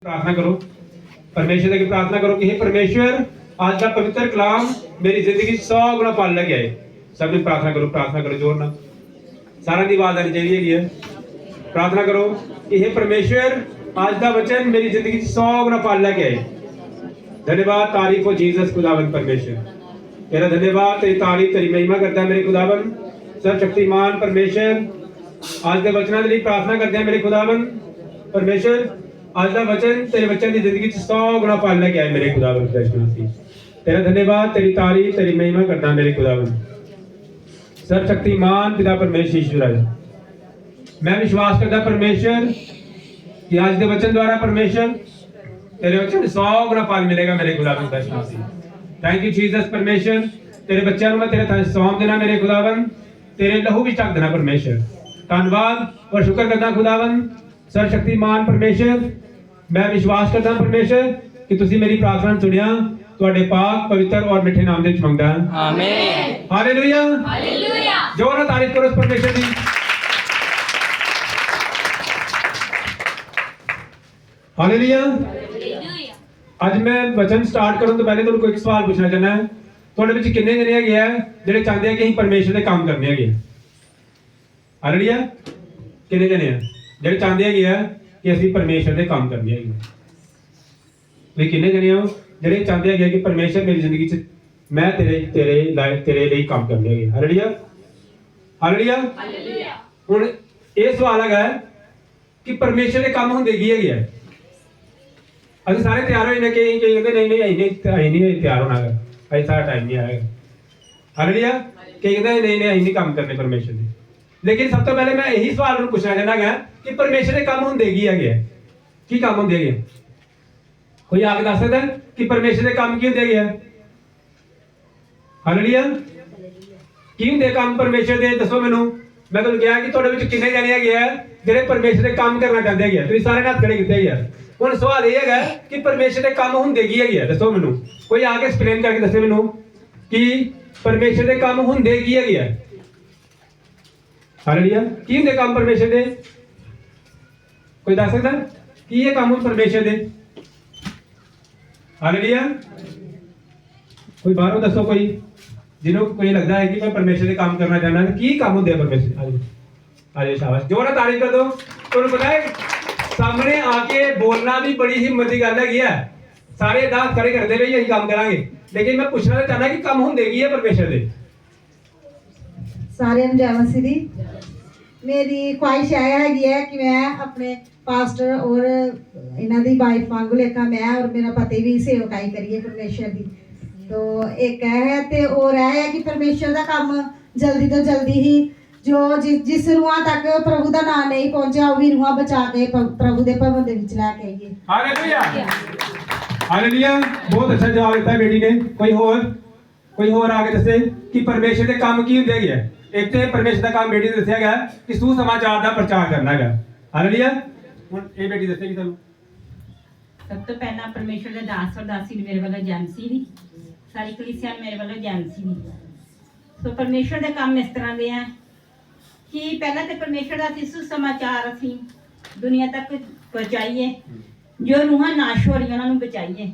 प्रार्थना करो, परमेश्वर की प्रार्थना करो कि हे परमेश्वर आज का पवित्र कलाम मेरी जिंदगी 100 गुना फल लेके आए। सब ने प्रार्थना करो जोर ना, सारा की आवाज आनी चाहिए है। प्रार्थना करो कि हे परमेश्वर आज का वचन मेरी जिंदगी 100 गुना फल लेके आए। धन्यवाद, तारीफ हो जीसस खुदावन परमेश्वर, तेरा धन्यवाद, तेरी तारीफ, तेरी महिमा करता है मेरे खुदावन सर्वशक्तिमान परमेश्वर। आज के वचनों के लिए प्रार्थना करते हैं मेरे खुदावन परमेश्वर। आज का वचन तेरे बच्चों की जिंदगी 100 गुना फल लेके आए मेरे खुदावन। तेरा धन्यवाद, तेरी तारीफ, तेरी महिमा करता मेरे खुदावन सर्वशक्तिमान पिता परमेश्वर ईश्वर। मैं विश्वास करता परमेश्वर कि आज के वचन द्वारा परमेश्वर तेरे वचन 100 गुना फल मिलेगा मेरे खुदावन। थैंक यू जीसस परमेश्वर, तेरे बच्चों मैं तेरे सौंप देना मेरे खुदावन, तेरे लहू भी ढक देना परमेश्वर। धन्यवाद और शुक्र करता खुदावन सर्वशक्तिमान परमेश्वर। मैं विश्वास करता परमेश्वर कि तुसी मेरी प्रार्थना सुनिया, ਤੁਹਾਡੇ पाक पवित्र और मिठे नाम ਦੇ ਵਿੱਚ ਮੰਗਦਾ ਹਾਂ। ਆਮੀਨ, ਹਾਲੇਲੂਇਆ, ਹਾਲੇਲੂਇਆ। जोर ਨਾਲ ਤਾਰੀਫ ਕਰੋ परमेश्वर ਦੀ। Hallelujah, hallelujah. ਅੱਜ ਮੈਂ ਵਚਨ ਸਟਾਰਟ ਕਰਨ ਤੋਂ ਪਹਿਲੇ ਤੁਹਾਨੂੰ ਕੋਈ ਸਵਾਲ ਪੁੱਛਣਾ ਚਾਹਨਾ ਹੈ। ਤੁਹਾਡੇ ਵਿੱਚ ਕਿੰਨੇ ਜਣੇ ਹੈਗੇ ਆ ਜਿਹੜੇ ਚਾਹੁੰਦੇ ਆ ਕਿ ਅਸੀਂ ਪਰਮੇਸ਼ਰ ਦੇ ਕੰਮ ਕਰਨੇ ਹੈਗੇ? ਹਾਲੇਲੂਇਆ, ਕਿੰਨੇ ਜਣੇ ਆ ਜਿਹੜੇ ਚਾਹੁੰਦੇ ਹੈਗੇ ਆ ਕਿ ਅਸੀਂ ਪਰਮੇਸ਼ਰ ਦੇ ਕੰਮ ਕਰਨੇ ਹੈਗੇ? ਤੁਸੀਂ ਕਿੰਨੇ ਜਣੇ ਹੋ ਜਿਹੜੇ ਚਾਹੁੰਦੇ ਹੈਗੇ ਕਿ ਪਰਮੇਸ਼ਰ ਮੇਰੀ ਜ਼ਿੰਦਗੀ 'ਚ ਮੈਂ ਤੇਰੇ ਲਈ ਕੰਮ ਕਰਨੇ ਹੈਗੇ? Hallelujah, hallelujah, hallelujah. ਹੁਣ ਇਹ ਸਵਾਲ ਹੈਗਾ ਕਿ ਪਰਮੇਸ਼ਰ ਦੇ ਕੰਮ ਹੁੰਦੇ ਕੀ ਹੈਗੇ ਆ? ਅਸੀਂ ਸਾਰੇ ਤਿਆਰ ਹੋਏ ਨੇ ਕਿ ਕਹਿੰਦੇ ਨਹੀਂ ਨਹੀਂ ਤਿਆਰ ਹੋਣਾ ਹੈ, ਅਜੇ ਸਾਰਾ ਟਾਈਮ ਨਹੀਂ ਆਏਗਾ। ਹਾਲੇਲੂਇਆ, ਕਿ ਕਹਿੰਦੇ ਨਹੀਂ ਅਸੀਂ ਨਹੀਂ ਕੰਮ ਕਰਨੇ ਪਰਮੇਸ਼ਰ ਦੇ। लेकिन सब तो पहले मैं यही सवाल पूछना चाहना है कि परमेश्वर के काम होंगे की है? की काम होंगे? कोई आगे दस सकता है कि परमेश्वर के काम की होंगे? हालेलुया, की होंगे काम परमेश्वर के? दसो मैनू। मैं तुहानू कहा कि तुहाडे विच किन्ने जने हैगे आ जिहड़े परमेश्वर के काम करना चाहते हैं? तुसीं सारे हाथ खड़े कीते हैं। हुण सवाल ये है कि परमेश्वर के काम होंगे की है? दसो मैनू, कोई आके एक्सप्लेन करके दसे मैनू कि परमेश्वर के काम होंगे की है? हालेलुया, की होंगे काम परमेश्वर दे? कोई दस सकता की ये काम परमेश्वर दे? हालेलुया, कोई बाहरों दसो कोई जिन्हों कोई लगता है कि मैं परमेश्वर के काम करना चाहना, की काम होंगे परमेश्वर? आज शाबाश, जोर से तारीफ कर दो। तुहानू पता है सामने आके बोलना भी बड़ी हिम्मत की गल है। सारे दांत खड़े करते रहे यही काम करांगे, लेकिन मैं पूछना चाहना कि काम होंगे की है परमेश्वर दे? सारे जय मसीह दी। मेरी ख्वाहिश है कि मैं अपने पास्टर और इन्हां दी वाइफ वांगू लेखा मैं और मेरा पति भी सेवकाई करिए परमेश्वर दी। तो एक है ते और है कि परमेश्वर दा काम जल्दी तो जल्दी ही जो जिस रूहां तक प्रभु दा नाम नहीं पहुंचा वो भी रूहां बचा के प्रभु दे भवन दे विच ला के आइए। Hallelujah, hallelujah. बहुत अच्छा जवाब दिता बेटी ने। कोई होर आगे दसे कि परमेश्वर के काम की होंगे है? एक तो परमेश्वर का काम बेटी ने दसिया गया कि सुसमाचार का प्रचार करना है। हालेलुया, हुण ये बेटी दसेगी तुहानू। सब तो पहला परमेश्वर के दास और दासी ने मेरे वालों जय मसीह दी, सारी कलीसिया मेरे वालों जय मसीह दी। सो परमेश्वर के काम इस तरह के हैं कि पहला तो परमेश्वर का सुसमाचार असीं दुनिया तक पहुँचाइए, जो रूहां नाश हो रही उन्होंने बचाइए।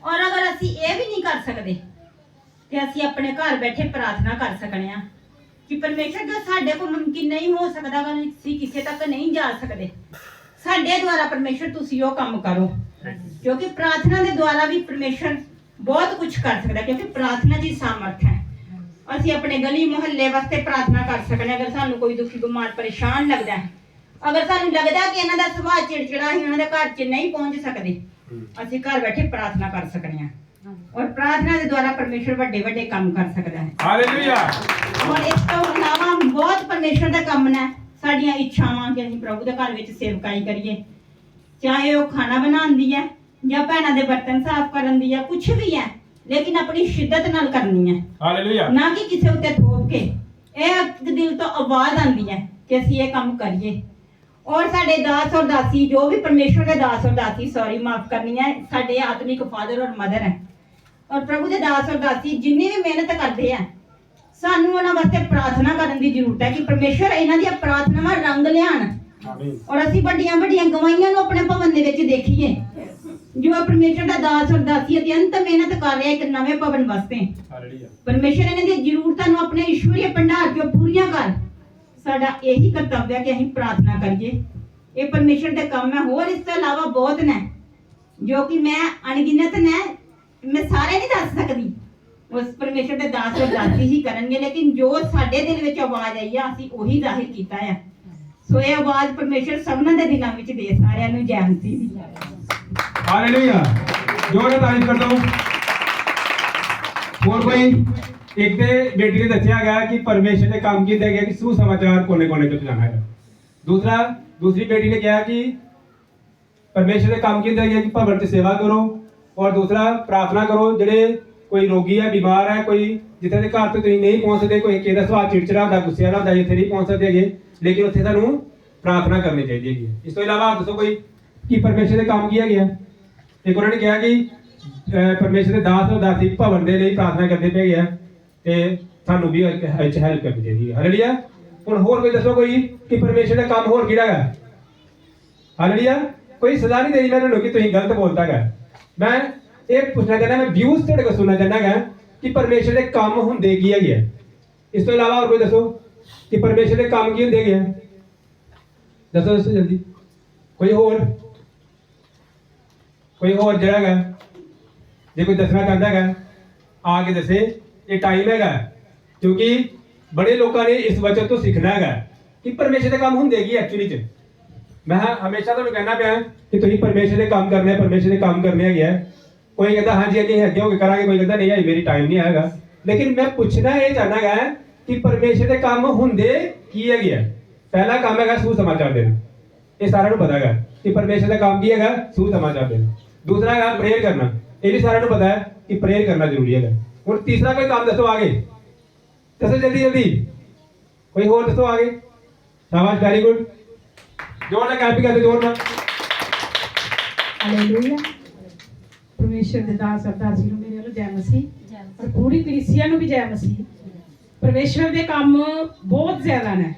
और अगर असीं ये भी नहीं कर सकते तो असीं अपने घर बैठे प्रार्थना कर सकते हैं कि परमेश्वर जो साडे को मुमकिन नहीं हो सकता, असीं किसी तक नहीं जा सकते, साडे द्वारा परमेश्वर तुसीं वो काम करो। क्योंकि प्रार्थना के द्वारा भी परमेश्वर बहुत कुछ कर सकता है, क्योंकि प्रार्थना की सामर्थ है। असीं अपने गली मुहल्ले वास्ते प्रार्थना कर सकते हैं। अगर सानू कोई दुखी बीमार परेशान लगता है, अगर सानू लगता है कि इन्हां दा सुभाव चिड़चिड़ा ही उन्हां दे घर च नहीं पहुंच सकते, असीं घर बैठे प्रार्थना कर सकते हैं। और प्रार्थना के द्वारा परमेश्वर बड़े बड़े काम कर सकता है। हालेलुया। और इस तो अलावा बहुत परमेश्वर का काम है साडियां इच्छावां कि असीं प्रभु दे घर विच सेवकाई करिए, चाहे वो खाना बनाउंदी है या भैणां दे बर्तन साफ करन दी है, कुछ भी है, लेकिन अपनी शिद्दत नाल करनी है। हालेलुया, ना कि किसी उत्ते थोप के। ये दिल तो आवाज आंदी है कि असीं ये काम करिए। और साडे दास और दासी जो भी परमेश्वर के दास और दासी, सॉरी माफ करनी है, साडे आत्मिक फादर और मदर है। और प्रभु के दास और दासी जिन्नी भी मेहनत करते हैं, सानू उन्हां वास्ते प्रार्थना करन दी जरूरत है कि परमेश्वर इन्हां दी प्रार्थनावां रंग लियाण ਆਮੀਨ। ਔਰ ਅਸੀਂ ਵੱਡੀਆਂ ਵੱਡੀਆਂ ਗਵਾਈਆਂ ਨੂੰ ਆਪਣੇ ਭਵਨ ਦੇ ਵਿੱਚ ਦੇਖੀਏ ਜੋ ਪਰਮੇਸ਼ਰ ਦਾ ਦਾਸ ਔਰ ਦਾਸੀ ਅਤਿਅੰਤ ਮਿਹਨਤ ਕਰ ਰਿਹਾ ਇੱਕ ਨਵੇਂ ਭਵਨ ਵਾਸਤੇ। ਹਾਲੇਲੂਇਆ। ਪਰਮੇਸ਼ਰ ਇਹਨਾਂ ਦੀਆਂ ਜ਼ਰੂਰਤਾਂ ਨੂੰ ਆਪਣੇ ਈਸ਼ਵਰੀ ਭੰਡਾਰ ਚੋਂ ਪੂਰੀਆਂ ਕਰ। ਸਾਡਾ ਇਹੀ ਕਰਤੱਵ ਹੈ ਕਿ ਅਸੀਂ ਪ੍ਰਾਰਥਨਾ ਕਰੀਏ। ਇਹ ਪਰਮੇਸ਼ਰ ਦੇ ਕੰਮ ਹੈ। ਹੋਰ ਇਸ ਤੋਂ ਇਲਾਵਾ ਬਹੁਤ ਨੇ ਜੋ ਕਿ ਮੈਂ ਅਣਗਿਣਤ ਨੇ, ਮੈਂ ਸਾਰੇ ਨਹੀਂ ਦੱਸ ਸਕਦੀ। ਉਸ ਪਰਮੇਸ਼ਰ ਦੇ ਦਾਸ ਔਰ ਦਾਸੀ ਹੀ ਕਰਨਗੇ, ਲੇਕਿਨ ਜੋ ਸਾਡੇ ਦਿਲ ਵਿੱਚ ਆਵਾਜ਼ ਆਈ ਆ ਅਸੀਂ ਉਹੀ ਜ਼ਾਹਿਰ ਕੀਤਾ ਹੈ। ਸੋ ਇਹ ਆਵਾਜ਼ ਪਰਮੇਸ਼ਰ ਸਭਨਾਂ ਦੇ ਦਿਲਾਂ ਵਿੱਚ ਦੇ ਸਾਰਿਆਂ ਨੂੰ ਜੈ ਮਸੀਹ ਦੀ। ਹਾਲੇਲੂਇਆ। ਜੋਰ ਨਾਲ ਤਾਰੀਫ ਕਰ ਦੋ। ਹੋਰ ਕੋਈ ਇੱਕ ਤੇ ਬੇਟੀ ਨੇ ਦੱਸਿਆ ਗਿਆ ਕਿ ਪਰਮੇਸ਼ਰ ਨੇ ਕੰਮ ਕੀਤਾ ਗਿਆ ਕਿ ਸੁਸਮਾਚਾਰ ਕੋਨੇ-ਕੋਨੇ ਤੇ ਪਹੁੰਚਾਉਣਾ ਹੈ। दूसरी बेटी ने कहा कि परमेश्वर ने काम किया कि भवन की सेवा करो, और दूसरा प्रार्थना करो जेडे कोई रोगी है, बीमार है, कोई जिथे के घर तो तुम नहीं पहुंच सकते, कोई किसी सुभाव चिड़चिड़ा होता, गुस्से वाला होता, जिथे नहीं पहुंच सकते, लेकिन उत्थे सानू प्रार्थना करनी चाहिए है। इस तो इलावा दसो कोई कि परमेश्वर ने काम किया गया। एक उन्होंने कहा कि परमेश्वर के दास और दासी भवन के लिए प्रार्थना करते पे गया ते सानू भी हेल्प करनी चाहिए। हालेलुया। ਹੁਣ ਹੋਰ ਕੋਈ ਦੱਸੋ ਕੋਈ ਕਿ ਪਰਮੇਸ਼ਰ ਦਾ ਕੰਮ ਹੋਰ ਕਿਹੜਾ ਹੈ? ਹਾਲੇਲੂਇਆ। ਕੋਈ ਸਜ਼ਾ ਨਹੀਂ ਦੇਣੀ ਮੈਨੂੰ ਕਿ ਤੁਸੀਂ ਗਲਤ ਬੋਲਦਾ ਹੈ। ਮੈਂ ਇਹ ਪੁੱਛਣਾ ਚਾਹੁੰਦਾ, ਮੈਂ ਵਿਊਜ਼ ਤੁਹਾਡੇ ਕੋਲ ਸੁਣਨਾ ਚਾਹੁੰਦਾ ਹਾਂ ਕਿ ਪਰਮੇਸ਼ਰ ਦੇ ਕੰਮ ਹੁੰਦੇ ਕੀ ਹੈਗੇ। ਇਸ ਤੋਂ ਇਲਾਵਾ ਹੋਰ ਕੋਈ ਦੱਸੋ ਕਿ ਪਰਮੇਸ਼ਰ ਦੇ ਕੰਮ ਕੀ ਹੁੰਦੇ ਹੈਗੇ। ਦੱਸੋ ਜਲਦੀ। ਕੋਈ ਹੋਰ ਜਿਹੜਾ ਹੈਗਾ, ਜੇ ਕੋਈ ਦੱਸਣਾ ਚਾਹੁੰਦਾ ਹੈਗਾ ਆ ਕੇ ਦੱਸੇ। ਇਹ ਟਾਈਮ ਹੈਗਾ ਕਿਉਂਕਿ बड़े लोगों ने इस वचन तो सीखना है कि परमेश्वर के काम होंगे की एक्चुअली च। मैं हमेशा तो कहना पाया कि तुम परमेश्वर के काम करने, परमेश्वर के काम करने है। कोई कहता हाँ जी अभी है होके करा, कोई कहता नहीं मेरी टाइम नहीं आएगा। लेकिन मैं पूछना ये चाहना है कि परमेश्वर के काम होंगे की है। पहला काम है सुसमाचार देना, ये सारा पता है कि परमेश्वर का काम की है, सुसमाचार देना। दूसरा है प्रेयर करना, ये भी सारा पता है कि प्रेयर करना जरूरी है। और तीसरा कोई काम दसो आगे, दसो जल्दी जल्दी। कोई और दसो आगे। शाबाश, वेरी गुड। जोर ना कैंपिंग करते, जोर ना। ਹਾਲੇਲੂਇਆ। ਪਰਮੇਸ਼ਰ ਦੇ ਦਾਸ ਅਰਦਾਸੀ ਨੂੰ ਮੇਰੇ ਵੱਲੋਂ ਜੈ ਮਸੀਹ, ਔਰ ਪੂਰੀ ਕਲੀਸਿਆ ਨੂੰ ਵੀ ਜੈ ਮਸੀਹ। ਪਰਮੇਸ਼ਰ ਦੇ ਕੰਮ ਬਹੁਤ ਜ਼ਿਆਦਾ ਨੇ,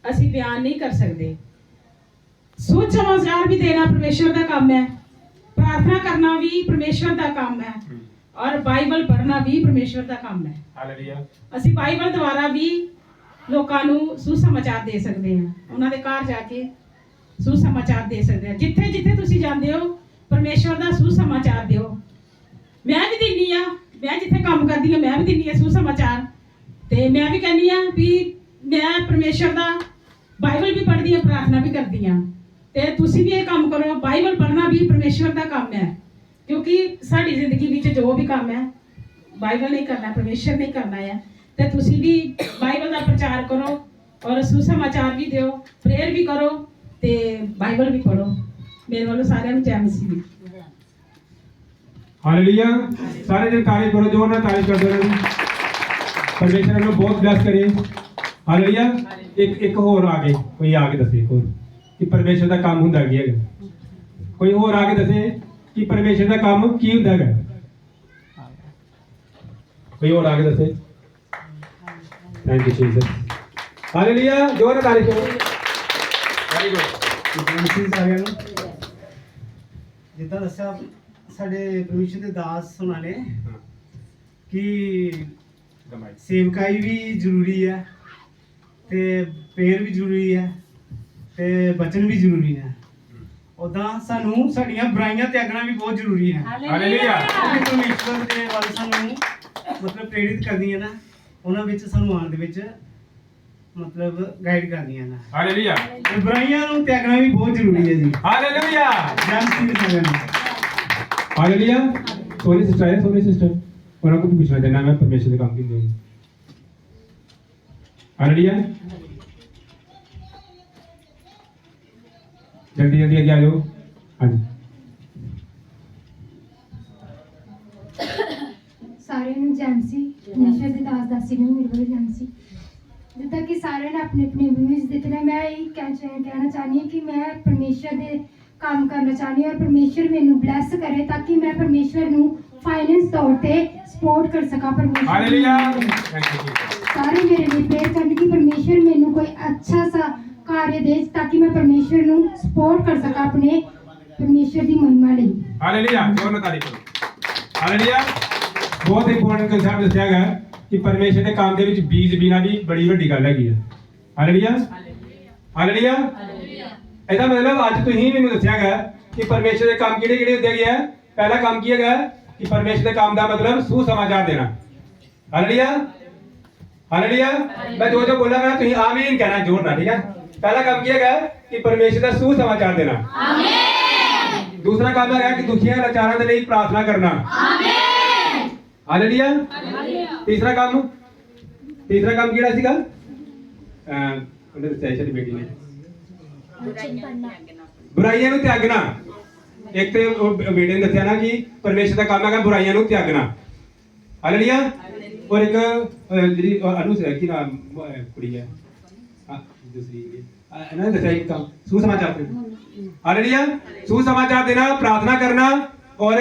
ਅਸੀਂ ਬਿਆਨ ਨਹੀਂ ਕਰ ਸਕਦੇ। ਸੁਸਮਾਚਾਰ ਵੀ ਦੇਣਾ ਪਰਮੇਸ਼ਰ ਦਾ ਕੰਮ ਹੈ, ਪ੍ਰਾਰਥਨਾ ਕਰਨਾ ਵੀ ਪਰਮੇਸ਼ਰ ਦਾ ਕੰਮ ਹੈ, ਔਰ ਬਾਈਬਲ ਪੜ੍ਹਨਾ ਵੀ ਪਰਮੇਸ਼ਰ ਦਾ ਕੰਮ ਹੈ। ਹਾਲੇਲੂਇਆ। ਅਸੀਂ ਬਾਈਬਲ ਦੁਆਰਾ ਵੀ ਲੋਕਾਂ ਨੂੰ ਸੁਸਮਾਚਾਰ ਦੇ ਸਕਦੇ ਹਾਂ, ਉਹਨਾਂ ਦੇ ਘਰ ਜਾ ਕੇ ਸੁਸਮਾਚਾਰ ਦੇ ਸਕਦੇ ਹਾਂ। ਜਿੱਥੇ ਜਿੱਥੇ ਤੁਸੀਂ ਜਾਂਦੇ ਹੋ ਪਰਮੇਸ਼ਵਰ ਦਾ ਸੁਸਮਾਚਾਰ ਦਿਓ। ਮੈਂ ਵੀ ਦਿੰਦੀ ਆ, ਮੈਂ ਜਿੱਥੇ ਕੰਮ ਕਰਦੀ ਹਾਂ ਮੈਂ ਵੀ ਦਿੰਦੀ ਆ ਸੁਸਮਾਚਾਰ। ਤੇ ਮੈਂ ਵੀ ਕਹਿੰਦੀ ਆ ਵੀ ਮੈਂ ਪਰਮੇਸ਼ਵਰ ਦਾ ਬਾਈਬਲ ਵੀ ਪੜ੍ਹਦੀ ਆ, ਪ੍ਰਾਰਥਨਾ ਵੀ ਕਰਦੀ ਆ। ਤੇ ਤੁਸੀਂ ਵੀ ਇਹ ਕੰਮ ਕਰੋ। ਬਾਈਬਲ ਪੜ੍ਹਨਾ ਵੀ ਪਰਮੇਸ਼ਵਰ ਦਾ ਕੰਮ ਹੈ, ਕਿਉਂਕਿ ਸਾਡੀ ਜ਼ਿੰਦਗੀ ਵਿੱਚ ਜੋ ਵੀ ਕੰਮ ਹੈ ਬਾਈਬਲ ਨਹੀਂ ਕਰਨਾ, ਪਰਮੇਸ਼ਰ ਨਹੀਂ ਕਰਨਾ ਹੈ। ਤੇ ਤੁਸੀਂ ਵੀ ਬਾਈਬਲ ਦਾ ਪ੍ਰਚਾਰ ਕਰੋ ਔਰ ਸੁਸਮਾਚਾਰ ਵੀ ਦਿਓ, ਪ੍ਰੇਅਰ ਵੀ ਕਰੋ ਤੇ ਬਾਈਬਲ ਵੀ ਪੜੋ। ਮੇਰੇ ਵੱਲੋਂ ਸਾਰਿਆਂ ਨੂੰ ਜੈ ਮਸੀਹ ਦੀ। हालेलुया। सारे जन तारीफ करो, जोर ना तारीफ कर दो। परमेश्वर हमें बहुत ब्लेस करे। हालेलुया। एक और आगे कोई आगे दसे और कि परमेश्वर का काम हुंदा की है। कोई और आगे दसे कि परमेश्वर का काम की हुंदा है। कोई और आगे दसे। Thank you Jesus. हालेलुया। जोर ना तारीफ करो। Very good. सारिਆਂ ਨੂੰ ਜਿੱਦਾਂ ਦੱਸਿਆ ਸਾਡੇ ਪਰਮੇਸ਼ਰ ਦੇ ਦਾਸ ਉਹਨਾਂ ਨੇ ਕਿ ਸੇਵਕਾਈ ਵੀ ਜ਼ਰੂਰੀ ਹੈ ਤੇ ਪ੍ਰੇਅਰ ਵੀ ਜ਼ਰੂਰੀ ਹੈ ਤੇ ਬਚਨ ਵੀ ਜ਼ਰੂਰੀ ਹੈ। ਉਦਾਂ ਸਾਨੂੰ ਸਾਡੀਆਂ ਬੁਰਾਈਆਂ ਤਿਆਗਣਾ ਵੀ ਬਹੁਤ ਜ਼ਰੂਰੀ ਹੈ। हालेलुया। ਪਰਮੇਸ਼ਰ ਦੇ ਵੱਲ ਸਾਨੂੰ ਮਤਲਬ ਪ੍ਰੇਰਿਤ ਕਰਦੀਆਂ ਨਾ, ਉਹਨਾਂ ਵਿੱਚ ਸਾਨੂੰ ਆਉਣ ਦੇ ਵਿੱਚ ਮਤਲਬ ਗਾਈਡ ਕਰਦੀਆਂ ਨਾ। हालेलुया। ਤੇ ਬੁਰਾਈਆਂ ਨੂੰ ਤਿਆਗਣਾ ਵੀ ਬਹੁਤ ਜ਼ਰੂਰੀ ਹੈ ਜੀ। हालेलुया। ਜੈ ਮਸੀਹ ਸਾਰਿਆਂ ਨੂੰ। हालेलुया। सोनी सिस्टर है, सोनी सिस्टर उन्होंने को भी पूछना चाहना मैं परमेश्वर के काम की नहीं। हालेलुया। जल्दी जल्दी आगे आ जाओ। हाँ जी। ਸਾਰਿਆਂ ਨੂੰ ਜੈ ਮਸੀਹ। ਪਰਮੇਸ਼ਰ ਦੇ ਦਾਸ ਦਾਸੀ ਨੂੰ ਮੇਰੇ ਵੱਲੋਂ ਜੈ ਮਸੀਹ। ਜਿੱਦਾਂ ਕਿ ਸਾਰਿਆਂ ਨੇ ਆਪਣੇ ਆਪਣੇ ਵਿਊਜ਼ ਦਿੱਤੇ ਨੇ, ਮੈਂ ਇਹ ਕਹਿਣਾ ਚਾਹੁੰਦੀ ਹਾਂ ਕਿ ਮੈਂ ਪਰਮੇਸ਼ਰ ਦੇ ਕੰਮ ਕਰਨਾ ਚਾਹੁੰਦੀ ਹਾਂ ਔਰ ਪਰਮੇਸ਼ਰ ਮੈਨੂੰ ਬਲੈਸ ਕਰੇ ਤਾਂ ਕਿ ਮੈਂ ਪਰਮੇਸ਼ਰ ਨੂੰ ਫਾਈਨੈਂਸ ਤੌਰ ਤੇ ਸਪੋਰਟ ਕਰ ਸਕਾਂ। हालेलुया। ਪਰਮੇਸ਼ਰ थैंक यू जीसस। ਸਾਰੇ ਮੇਰੇ ਲਈ ਪ੍ਰੇਅਰ ਕਰਨ ਕਿ ਪਰਮੇਸ਼ਰ ਮੈਨੂੰ ਕੋਈ ਅੱਛਾ ਸਾ ਕਾਰਜ ਦੇ ਤਾਂ ਕਿ ਮੈਂ ਪਰਮੇਸ਼ਰ ਨੂੰ ਸਪੋਰਟ ਕਰ ਸਕਾਂ ਆਪਣੇ ਪਰਮੇਸ਼ਰ ਦੀ ਮਹਿਮਾ ਲਈ। ਹਾਲੇਲੂਇਆ, ਜੋਰ ਨਾਲ ਤਾਰੀਫ ਕਰੋ। ਹਾਲੇਲੂਇਆ, ਬਹੁਤ ਇੰਪੋਰਟੈਂਟ ਕਨਸੈਪਟ ਦੱਸਿਆ ਗਿਆ ਕਿ ਪਰਮੇਸ਼ਰ ਦੇ ਕੰਮ ਦੇ ਵਿੱਚ ਬੀਜ ਬੀਣਾ ਵੀ ਬੜੀ ਵੱਡੀ ਗੱਲ ਹੈਗੀ ਹੈ। Hallelujah, hallelujah. ਇਹਦਾ ਮਤਲਬ ਅੱਜ ਤੁਸੀਂ ਮੈਨੂੰ ਦੱਸਿਆ ਗਿਆ ਕਿ ਪਰਮੇਸ਼ਰ ਦੇ ਕੰਮ ਕਿਹੜੇ ਕਿਹੜੇ ਹੁੰਦੇ ਹੈਗੇ ਆ। ਪਹਿਲਾ ਕੰਮ ਕੀ ਹੈਗਾ ਕਿ ਪਰਮੇਸ਼ਰ ਦੇ ਕੰਮ ਦਾ ਮਤਲਬ ਸੁਸਮਾਚਾਰ ਦੇਣਾ। Hallelujah, hallelujah. ਮੈਂ ਜੋ ਜੋ ਬੋਲਾ ਮੈਂ ਤੁਸੀਂ ਆਮੀਨ ਕਹਿਣਾ ਜ਼ੋਰ ਨਾਲ, ਠੀਕ ਹੈ। ਪਹਿਲਾ ਕੰਮ ਕੀ ਹੈਗਾ ਕਿ ਪਰਮੇਸ਼ਰ ਦਾ ਸੁਸਮਾਚਾਰ ਦੇਣਾ। ਆਮੀਨ। ਦੂਸਰਾ ਕੰਮ ਹੈਗਾ ਕਿ ਦੁਖੀਆਂ ਲਾਚਾਰਾਂ ਦੇ ਲਈ ਪ੍ਰਾਰਥਨਾ ਕਰਨਾ। ਆਮੀਨ। ਹਾਲੇਲੂਇਆ। ਤੀਸਰਾ ਕੰਮ ਕਿਹੜਾ ਸੀਗਾ? ਉਹਨੇ ਦੱਸਿਆ ਸੀ ਬੇਟੀ ਨੇ, ਬੁਰਾਈਆਂ ਨੂੰ ਤਿਆਗਣਾ। ਇੱਕ ਤੇ ਉਹ ਬੇਟੇ ਨੇ ਦੱਸਿਆ ਨਾ ਕਿ ਪਰਮੇਸ਼ਰ ਦਾ ਕੰਮ ਹੈਗਾ ਬੁਰਾਈਆਂ ਨੂੰ ਤਿਆਗਣਾ। ਹਾਲੇਲੂਇਆ। ਔਰ ਇੱਕ ਜਿਹੜੀ ਅਨੂ ਕੀ ਨਾਮ ਕੁੜੀ ਹੈ ਦੂਸਰੀ ਇਹਨਾਂ ਨੇ ਦੱਸਿਆ ਇੱਕ ਕੰਮ ਸੁਸਮਾਚਾਰ ਦੇਣਾ। ਹਾਲੇਲੂਇਆ, ਸੁਸਮਾਚਾਰ ਦੇਣਾ, ਪ੍ਰਾਰਥਨਾ ਕਰਨਾ ਔਰ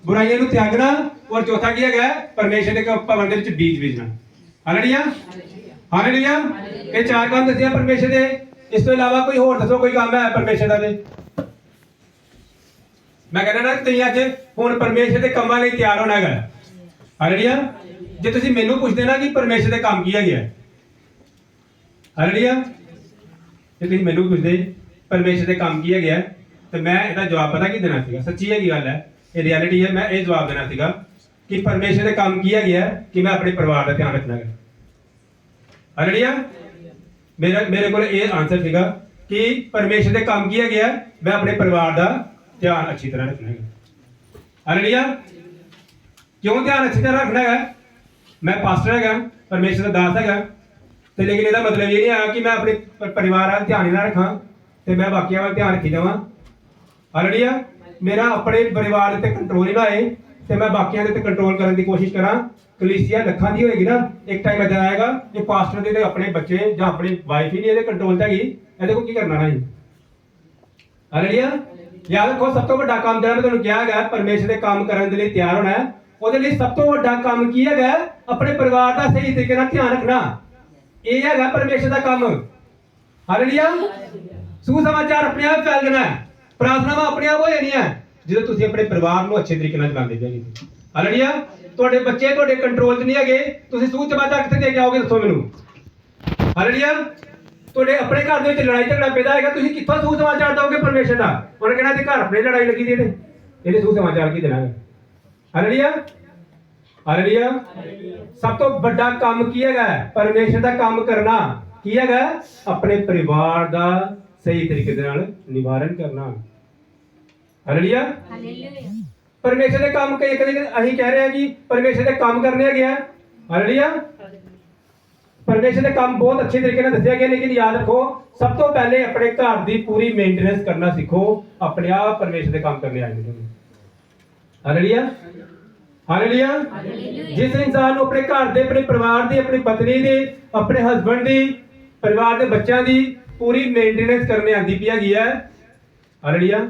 ਬੁਰਾਈਆਂ ਨੂੰ ਤਿਆਗਣਾ। ਔਰ ਚੌਥਾ ਕੀ ਹੈਗਾ? ਪਰਮੇਸ਼ਰ ਦੇ ਭਵਨ ਦੇ ਵਿੱਚ ਬੀਜ ਬੀਜਣਾ। Hallelujah, hallelujah. ਇਹ ਚਾਰ ਕੰਮ ਦੱਸਿਆ ਪਰਮੇਸ਼ਰ ਦੇ। ਇਸ ਤੋਂ ਇਲਾਵਾ ਕੋਈ ਹੋਰ ਦੱਸੋ ਕੋਈ ਕੰਮ ਹੈ ਪਰਮੇਸ਼ਰ ਦਾ? ਤੇ ਮੈਂ ਕਹਿੰਦਾ ਨਾ ਤੁਸੀਂ ਅੱਜ ਹੁਣ ਪਰਮੇਸ਼ਰ ਦੇ ਕੰਮਾਂ ਲਈ ਤਿਆਰ ਹੋਣਾ ਹੈਗਾ। ਹਾਲੇਲੂਇਆ। ਜੇ ਤੁਸੀਂ ਮੈਨੂੰ ਪੁੱਛਦੇ ਨਾ ਕਿ ਪਰਮੇਸ਼ਰ ਦੇ ਕੰਮ ਕੀ ਹੈਗੇ ਆ, ਹਾਲੇਲੂਇਆ, ਜੇ ਤੁਸੀਂ ਮੈਨੂੰ ਪੁੱਛਦੇ ਪਰਮੇਸ਼ਰ ਦੇ ਕੰਮ ਕੀ ਹੈਗੇ ਆ, ਤੇ ਮੈਂ ਇਹਦਾ ਜਵਾਬ ਪਤਾ ਕੀ ਦੇਣਾ ਸੀਗਾ? ਸੱਚੀ ਹੈਗੀ ਗੱਲ ਹੈ, ਇਹ ਰਿਐਲਿਟੀ ਹੈ। ਮੈਂ ਇਹ ਜਵਾਬ ਦੇਣਾ ਸੀਗਾ ਕਿ ਪਰਮੇਸ਼ਰ ਦੇ ਕੰਮ ਕੀ ਹੈਗੇ ਆ ਕਿ ਮੈਂ ਆਪਣੇ ਪਰਿਵਾਰ ਦਾ ਧਿਆਨ ਰੱਖਣਾ ਹੈ। ਹਾਲੇਲੂਇਆ। ਮੇਰੇ ਕੋਲ ਇਹ ਆਨਸਰ ਸੀਗਾ ਕਿ ਪਰਮੇਸ਼ਰ ਦੇ ਕੰਮ ਕੀ ਹੈਗੇ ਆ, ਮੈਂ ਆਪਣੇ ਪਰਿਵਾਰ ਦਾ ਧਿਆਨ ਅੱਛੀ ਤਰ੍ਹਾਂ ਰੱਖਣਾ ਹੈ। ਹਾਲੇਲੂਇਆ। ਕਿਉਂ ਧਿਆਨ ਅੱਛੀ ਤਰ੍ਹਾਂ ਰੱਖਣਾ ਹੈ? ਮੈਂ ਪਾਸਟਰ ਹੈਗਾ, ਪਰਮੇਸ਼ਰ ਦਾ ਦਾਸ ਹੈਗਾ, ਤੇ ਲੇਕਿਨ ਇਹਦਾ ਮਤਲਬ ਇਹ ਨਹੀਂ ਆ ਕਿ ਮੈਂ ਆਪਣੇ ਪਰਿਵਾਰ ਵੱਲ ਧਿਆਨ ਹੀ ਨਾ ਰੱਖਾਂ ਤੇ ਮੈਂ ਬਾਕੀਆਂ ਵੱਲ ਧਿਆਨ ਰੱਖੀ ਜਾਵਾਂ। ਹਾਲੇਲੂਇਆ। ਮੇਰਾ ਆਪਣੇ ਪਰਿਵਾਰ ਤੇ ਕੰਟਰੋਲ ਹੀ ਨਾ ਹੋਏ ਤੇ ਮੈਂ ਬਾਕੀਆਂ ਦੇ ਤੇ ਕੰਟਰੋਲ ਕਰਨ ਦੀ ਕੋਸ਼ਿਸ਼ ਕਰਾਂ। ਕਲੀਸਿਆ ਲੱਖਾਂ ਦੀ ਹੋਏਗੀ ਨਾ, ਇੱਕ ਟਾਈਮ ਇਦਾਂ ਆਏਗਾ ਕਿ ਪਾਸਟਰ ਦੇ ਤੇ ਆਪਣੇ ਬੱਚੇ ਜਾਂ ਆਪਣੀ ਵਾਈਫ ਹੀ ਨਹੀਂ ਇਹਦੇ ਕੰਟਰੋਲ 'ਚ ਹੈਗੀ, ਇਹਦੇ ਕੋਲ ਕੀ ਕਰਨਾ ਨਾ ਜੀ। ਹਾਲੇਲੂਇਆ। ਯਾਦ ਰੱਖੋ, ਸਭ ਤੋਂ ਵੱਡਾ ਕੰਮ ਜਿਹੜਾ ਮੈਂ ਤੁਹਾਨੂੰ ਕਿਹਾ ਹੈਗਾ ਪਰਮੇਸ਼ਰ ਦੇ ਕੰਮ ਕਰਨ ਦੇ ਲਈ ਤਿਆਰ ਹੋਣਾ ਹੈ, ਉਹਦੇ ਲਈ ਸਭ ਤੋਂ ਵੱਡਾ ਕੰਮ ਕੀ ਹੈਗਾ? ਆਪਣੇ ਪਰਿਵਾਰ ਦਾ ਸਹੀ ਤਰੀਕੇ ਨਾਲ ਧਿਆਨ ਰੱਖਣਾ। ਇਹ ਹੈਗਾ ਪਰਮੇਸ਼ਰ ਦਾ ਕੰਮ। ਹਾਲੇਲੂਇਆ। ਸੁਸਮਾਚਾਰ ਆਪਣੇ ਆਪ ਫੈਲ ਜਾਣਾ ਹੈ, ਪ੍ਰਾਰਥਨਾਵਾਂ ਆਪਣੇ ਆਪ ਹੋ ਜਾਣੀਆਂ ਜਦੋਂ ਤੁਸੀਂ ਆਪਣੇ ਪਰਿਵਾਰ ਨੂੰ ਅੱਛੇ ਤਰੀਕੇ ਨਾਲ ਚਲਾਉਂਦੇ ਜਾਓਗੇ। ਹਾਲੇਲੂਇਆ। ਤੁਹਾਡੇ ਬੱਚੇ ਤੁਹਾਡੇ ਕੰਟਰੋਲ 'ਚ ਨਹੀਂ ਹੈਗੇ, ਤੁਸੀਂ ਸੁਸਮਾਚਾਰ ਕਿੱਥੇ ਦੇ ਕੇ ਆਓਗੇ? ਦੱਸੋ ਮੈਨੂੰ। ਹਾਲੇਲੂਇਆ। ਤੁਹਾਡੇ ਆਪਣੇ ਘਰ ਦੇ ਵਿੱਚ ਲੜਾਈ ਝਗੜਾ ਪੈਦਾ ਹੋਏਗਾ, ਤੁਸੀਂ ਕਿੱਥੋਂ ਸੁਸਮਾਚਾਰ ਦਓਗੇ ਪਰਮੇਸ਼ਰ ਦਾ? ਉਹਨੇ ਕਹਿਣਾ ਤੇ ਘਰ ਆਪਣੇ ਲੜਾਈ ਲੱਗੀ ਦੀ ਇਹਦੇ ਸੁਸਮਾਚਾਰ ਕੀ ਦੇਣਾ ਹੈ? Hallelujah, hallelujah. ਸਭ ਤੋਂ ਵੱਡਾ ਕੰਮ ਕੀ ਹੈਗਾ? ਪਰਮੇਸ਼ਰ ਦਾ ਕੰਮ ਕਰਨਾ। ਕੀ ਹੈਗਾ? ਆਪਣੇ ਪਰਿਵਾਰ ਦਾ ਸਹੀ ਤਰੀਕੇ ਦੇ ਨਾਲ ਨਿਵਾਰਨ ਕਰਨਾ। Hallelujah, hallelujah. ਪਰਮੇਸ਼ਰ ਦੇ ਕੰਮ ਕਈ ਅਸੀਂ ਕਹਿ ਰਹੇ ਹਾਂ ਕਿ ਪਰਮੇਸ਼ਰ ਦੇ ਕੰਮ ਕਰਨੇ ਹੈਗੇ ਆ। ਹਾਲੇਲੂਇਆ। ਪਰਮੇਸ਼ਰ ਦੇ ਕੰਮ ਬਹੁਤ ਅੱਛੇ ਤਰੀਕੇ ਨਾਲ ਦੱਸਿਆ ਗਿਆ, ਲੇਕਿਨ ਯਾਦ ਰੱਖੋ ਸਭ ਤੋਂ ਪਹਿਲੇ ਆਪਣੇ ਘਰ ਦੀ ਪੂਰੀ ਮੇਨਟੇਨੈਂਸ ਕਰਨਾ ਸਿੱਖੋ। ਆਪਣੇ ਆਪ ਪਰਮੇਸ਼ਰ ਦੇ ਕੰਮ ਕਰਨੇ ਆਏ ਨੇ। Hallelujah, hallelujah. ਜਿਸ ਇਨਸਾਨ ਨੂੰ ਆਪਣੇ ਘਰ ਦੇ, ਆਪਣੇ ਪਰਿਵਾਰ ਦੀ, ਆਪਣੀ ਪਤਨੀ ਦੀ, ਆਪਣੇ ਹਸਬੰਡ ਦੀ, ਪਰਿਵਾਰ ਦੇ ਬੱਚਿਆਂ ਦੀ ਪੂਰੀ ਮੇਨਟੇਨੈਂਸ ਕਰਨੇ ਆਂਦੀ ਪਈ ਹੈਗੀ ਹੈ, ਹਾਲੇਲੂਇਆ,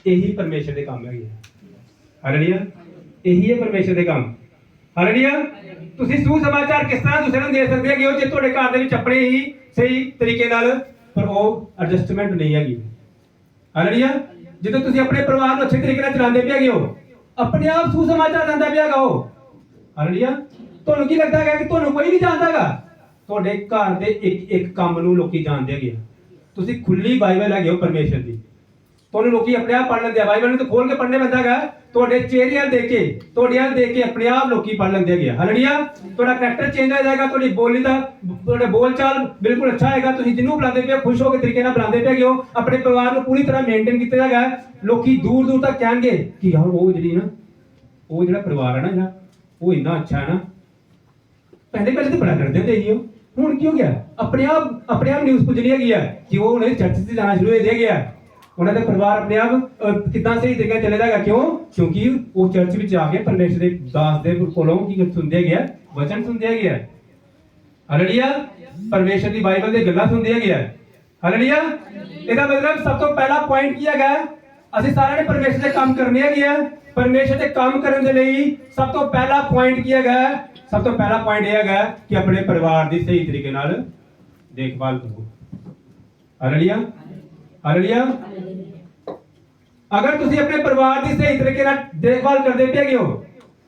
ਇਹੀ ਪਰਮੇਸ਼ਰ ਦੇ ਕੰਮ ਹੈਗੇ। ਹਾਲੇਲੂਇਆ, ਇਹੀ ਹੈ ਪਰਮੇਸ਼ਰ ਦੇ ਕੰਮ। ਹਾਲੇਲੂਇਆ। ਤੁਸੀਂ ਸੁਸਮਾਚਾਰ ਕਿਸ ਤਰ੍ਹਾਂ ਦੂਸਰੇ ਨੂੰ ਦੇ ਸਕਦੇ ਹੈਗੇ ਹੋ ਜੇ ਤੁਹਾਡੇ ਘਰ ਦੇ ਵਿੱਚ ਆਪਣੇ ਹੀ ਸਹੀ ਤਰੀਕੇ ਨਾਲ ਪਰ ਉਹ ਐਡਜਸਟਮੈਂਟ ਨਹੀਂ ਹੈਗੀ। ਹਾਲੇਲੂਇਆ। ਜਦੋਂ ਤੁਸੀਂ ਆਪਣੇ ਪਰਿਵਾਰ ਨੂੰ ਅੱਛੇ ਤਰੀਕੇ ਨਾਲ ਚਲਾਉਂਦੇ ਪਏ ਹੈਗੇ ਹੋ, ਆਪਣੇ ਆਪ ਸੁਸਮਾਚਾਰ ਜਾਂਦਾ ਪਿਆ ਹੈਗਾ ਉਹ। ਹਾਲੇਲੂਇਆ। ਤੁਹਾਨੂੰ ਕੀ ਲੱਗਦਾ ਹੈਗਾ ਕਿ ਤੁਹਾਨੂੰ ਕੋਈ ਨਹੀਂ ਜਾਣਦਾ ਹੈਗਾ? ਤੁਹਾਡੇ ਘਰ ਦੇ ਇੱਕ ਇੱਕ ਕੰਮ ਨੂੰ ਲੋਕੀ ਜਾਣਦੇ ਹੈਗੇ। ਤੁਸੀਂ ਖੁੱਲੀ ਬਾਈਬਲ ਹੈਗੇ ਹੋ ਪਰਮੇਸ਼ਰ ਦੀ, ਤੁਹਾਨੂੰ ਲੋਕੀ ਆਪਣੇ ਆਪ ਪੜ੍ਹ ਲੈਂਦੇ ਆ। ਬਾਈਬਲ ਨੂੰ ਤਾਂ ਖੋਲ ਕੇ ਪੜ੍ਹਨੇ ਪੈਂਦਾ ਹੈਗਾ। ਤੁਹਾਡੇ ਚਿਹਰੇ ਵੱਲ ਦੇਖ ਕੇ, ਤੁਹਾਡੇ ਵੱਲ ਦੇਖ ਕੇ ਆਪਣੇ ਆਪ ਲੋਕੀ ਪੜ੍ਹ ਲੈਂਦੇ ਹੈਗੇ। ਹਾਲੇਲੂਇਆ। ਤੁਹਾਡਾ ਕਰੈਕਟਰ ਚੇਂਜ ਹੋ ਜਾਏਗਾ, ਤੁਹਾਡੀ ਬੋਲੀ ਦਾ, ਤੁਹਾਡਾ ਬੋਲਚਾਲ ਬਿਲਕੁਲ ਅੱਛਾ ਹੋਏਗਾ। ਤੁਸੀਂ ਜਿਹਨੂੰ ਬੁਲਾਉਂਦੇ ਪਏ ਹੋ ਖੁਸ਼ ਹੋ ਕੇ ਤਰੀਕੇ ਨਾਲ ਬੁਲਾਉਂਦੇ ਪਏ ਹੋ, ਆਪਣੇ ਪਰਿਵਾਰ ਨੂੰ ਪੂਰੀ ਤਰ੍ਹਾਂ ਮੇਨਟੇਨ ਕੀਤਾ ਹੈਗਾ। ਲੋਕੀ ਦੂਰ ਦੂਰ ਤੱਕ ਕਹਿਣਗੇ ਕਿ ਯਾਰ ਉਹ ਜਿਹੜਾ ਪਰਿਵਾਰ ਹੈ ਨਾ, ਜਿਹੜਾ ਉਹ ਇੰਨਾ ਅੱਛਾ ਹੈ ਨਾ। ਪਹਿਲੇ ਤਾਂ ਬੜਾ ਕਰਦੇ ਹੁੰਦੇ ਸੀ ਉਹ, ਹੁਣ ਕੀ ਹੋ ਗਿਆ? ਆਪਣੇ ਆਪ ਨਿਊਜ਼ ਪੁੱਜਣੀ ਹੈਗੀ ਆ ਕਿ ਉਹ ਉਹਨੇ ਚਰਚ 'ਚ ਜਾਣਾ ਸ਼ੁਰੂ ਹੋ ਗਿਆ। ਉਹਨਾਂ ਦਾ ਪਰਿਵਾਰ ਆਪਣੇ ਆਪ ਕਿੱਦਾਂ ਸਹੀ ਤਰੀਕੇ ਨਾਲ ਚੱਲੇਗਾ? ਕਿਉਂ? ਕਿਉਂਕਿ ਉਹ ਚਰਚ ਵਿੱਚ ਆ ਕੇ ਪਰਮੇਸ਼ਰ ਦੇ ਦਾਸ ਦੇ ਕੋਲੋਂ ਕੀ ਸੁਣਦੇ ਹੈਗੇ ਆ? ਵਚਨ ਸੁਣਦੇ ਹੈਗੇ ਆ। ਹਾਲੇਲੂਇਆ। ਪਰਮੇਸ਼ਰ ਦੀ ਬਾਈਬਲ ਦੇ ਗੱਲਾਂ ਸੁਣਦੇ ਹੈਗੇ ਆ। ਹਾਲੇਲੂਇਆ। ਇਹਦਾ ਮਤਲਬ ਸਭ ਤੋਂ ਪਹਿਲਾ ਪੁਆਇੰਟ ਕੀ ਹੈਗਾ? ਅਸੀਂ ਸਾਰਿਆਂ ਨੇ ਪਰਮੇਸ਼ਰ ਦੇ ਕੰਮ ਕਰਨੇ ਹੈਗੇ ਆ। ਪਰਮੇਸ਼ਰ ਦੇ ਕੰਮ ਕਰਨ ਦੇ ਲਈ ਸਭ ਤੋਂ ਪਹਿਲਾ ਪੁਆਇੰਟ ਕੀ ਹੈਗਾ? ਸਭ ਤੋਂ ਪਹਿਲਾ ਪੁਆਇੰਟ ਇਹ ਹੈਗਾ ਕਿ ਆਪਣੇ ਪਰਿਵਾਰ ਦੀ ਸਹੀ ਤਰੀਕੇ ਨਾਲ ਦੇਖਭਾਲ ਕਰੋ। ਹਾਲੇਲੂਇਆ ਹਾਲੇਲੂਇਆ ਅਗਰ ਤੁਸੀਂ ਆਪਣੇ ਪਰਿਵਾਰ ਦੀ ਸਹੀ ਤਰੀਕੇ ਨਾਲ ਦੇਖਭਾਲ ਕਰਦੇ ਪਏ ਹੋ,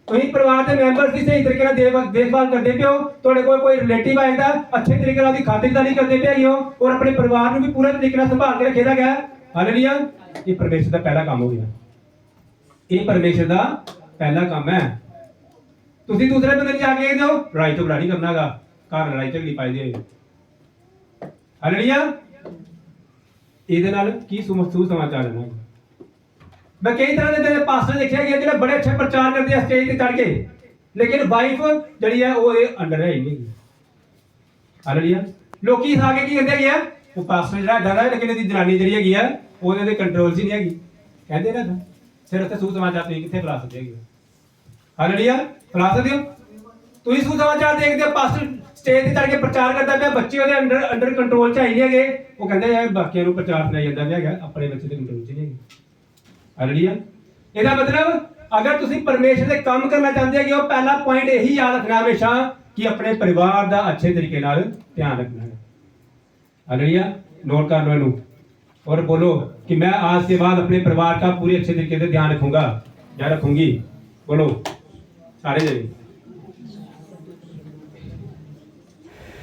ਤੁਸੀਂ ਪਰਿਵਾਰ ਦੇ ਮੈਂਬਰ ਦੀ ਸਹੀ ਤਰੀਕੇ ਨਾਲ ਦੇਖਭਾਲ ਕਰਦੇ ਪਏ ਹੋ, ਤੁਹਾਡੇ ਕੋਲ ਕੋਈ ਰਿਲੇਟਿਵ ਆਏਗਾ ਅੱਛੇ ਤਰੀਕੇ ਨਾਲ ਉਹਦੀ ਖਾਤਰਦਾਰੀ ਕਰਦੇ ਪਏ ਹੋ ਔਰ ਆਪਣੇ ਪਰਿਵਾਰ ਨੂੰ ਵੀ ਪੂਰੇ ਤਰੀਕੇ ਨਾਲ ਸੰਭਾਲ ਕੇ ਰੱਖੇਦਾ ਗਿਆ, ਹਾਲੇਲੂਇਆ, ਇਹ ਪਰਮੇਸ਼ਰ ਦਾ ਪਹਿਲਾ ਕੰਮ ਹੋ ਗਿਆ। ਇਹ ਪਰਮੇਸ਼ਰ ਦਾ ਪਹਿਲਾ ਕੰਮ ਹੈ। ਤੁਸੀਂ ਦੂਸਰੇ ਬੰਦੇ ਨੂੰ ਜਾ ਕੇ ਕਹਿੰਦੇ ਹੋ ਲੜਾਈ ਝਗੜਾ ਨਹੀਂ ਕਰਨਾਗਾ, ਘਰ ਲੜਾਈ ਝਗੜੀ ਪਾਈ ਦੇ, ਹਾਲੇਲੂਇਆ, ਇਹਦੇ ਨਾਲ ਕੀ ਸਮਾਚਾਰ ਹੈ। मैं कई तरह के पास्टर देखे गए जो बड़े अच्छे प्रचार करते हैं स्टेज पे चढ़ के, लेकिन वाइफ जड़ी है वो अंडर है ही नहीं। हालेलुया, लोकी आगे की कहते हैं वो पास्टर जड़ा डरा है लेकिन इसकी जनानी जड़ी हैगी है वो दे कंट्रोल च नहीं हैगी, कहते ना फिर उत्ते सुसमाचार तुसीं कित्थे फैला सकदे हो। हालेलुया, फैला सकदे हो तुसीं सुसमाचार देखदे हो पास्टर स्टेज पे चढ़ के प्रचार करता पिया, बच्चे ਉਹਦੇ अंडर कंट्रोल च है नहीं हैगे, वो कहंदे यार बाकियां ਨੂੰ प्रचार सुनाई ਜਾਂਦਾ ਪਿਆ ਹੈਗਾ, ਆਪਣੇ ਬੱਚੇ ਦੇ कंट्रोल च नहीं हैगे। हालेलुया, ਇਹਦਾ मतलब अगर ਤੁਸੀਂ ਪਰਮੇਸ਼ਰ ਦੇ ਕੰਮ ਕਰਨਾ ਚਾਹੁੰਦੇ ਹੋ ਉਹ ਪਹਿਲਾ ਪੁਆਇੰਟ ਇਹੀ ਯਾਦ ਰੱਖਣਾ ਹਮੇਸ਼ਾ ਕਿ ਆਪਣੇ ਪਰਿਵਾਰ ਦਾ ਅੱਛੇ ਤਰੀਕੇ ਨਾਲ ਧਿਆਨ ਰੱਖਣਾ ਹੈ। हालेलुया, नोट कर लो ਇਹਨੂੰ और बोलो कि मैं आज के बाद अपने परिवार का पूरी अच्छे तरीके से ध्यान रखूंगा या रखूंगी। बोलो सारे जने,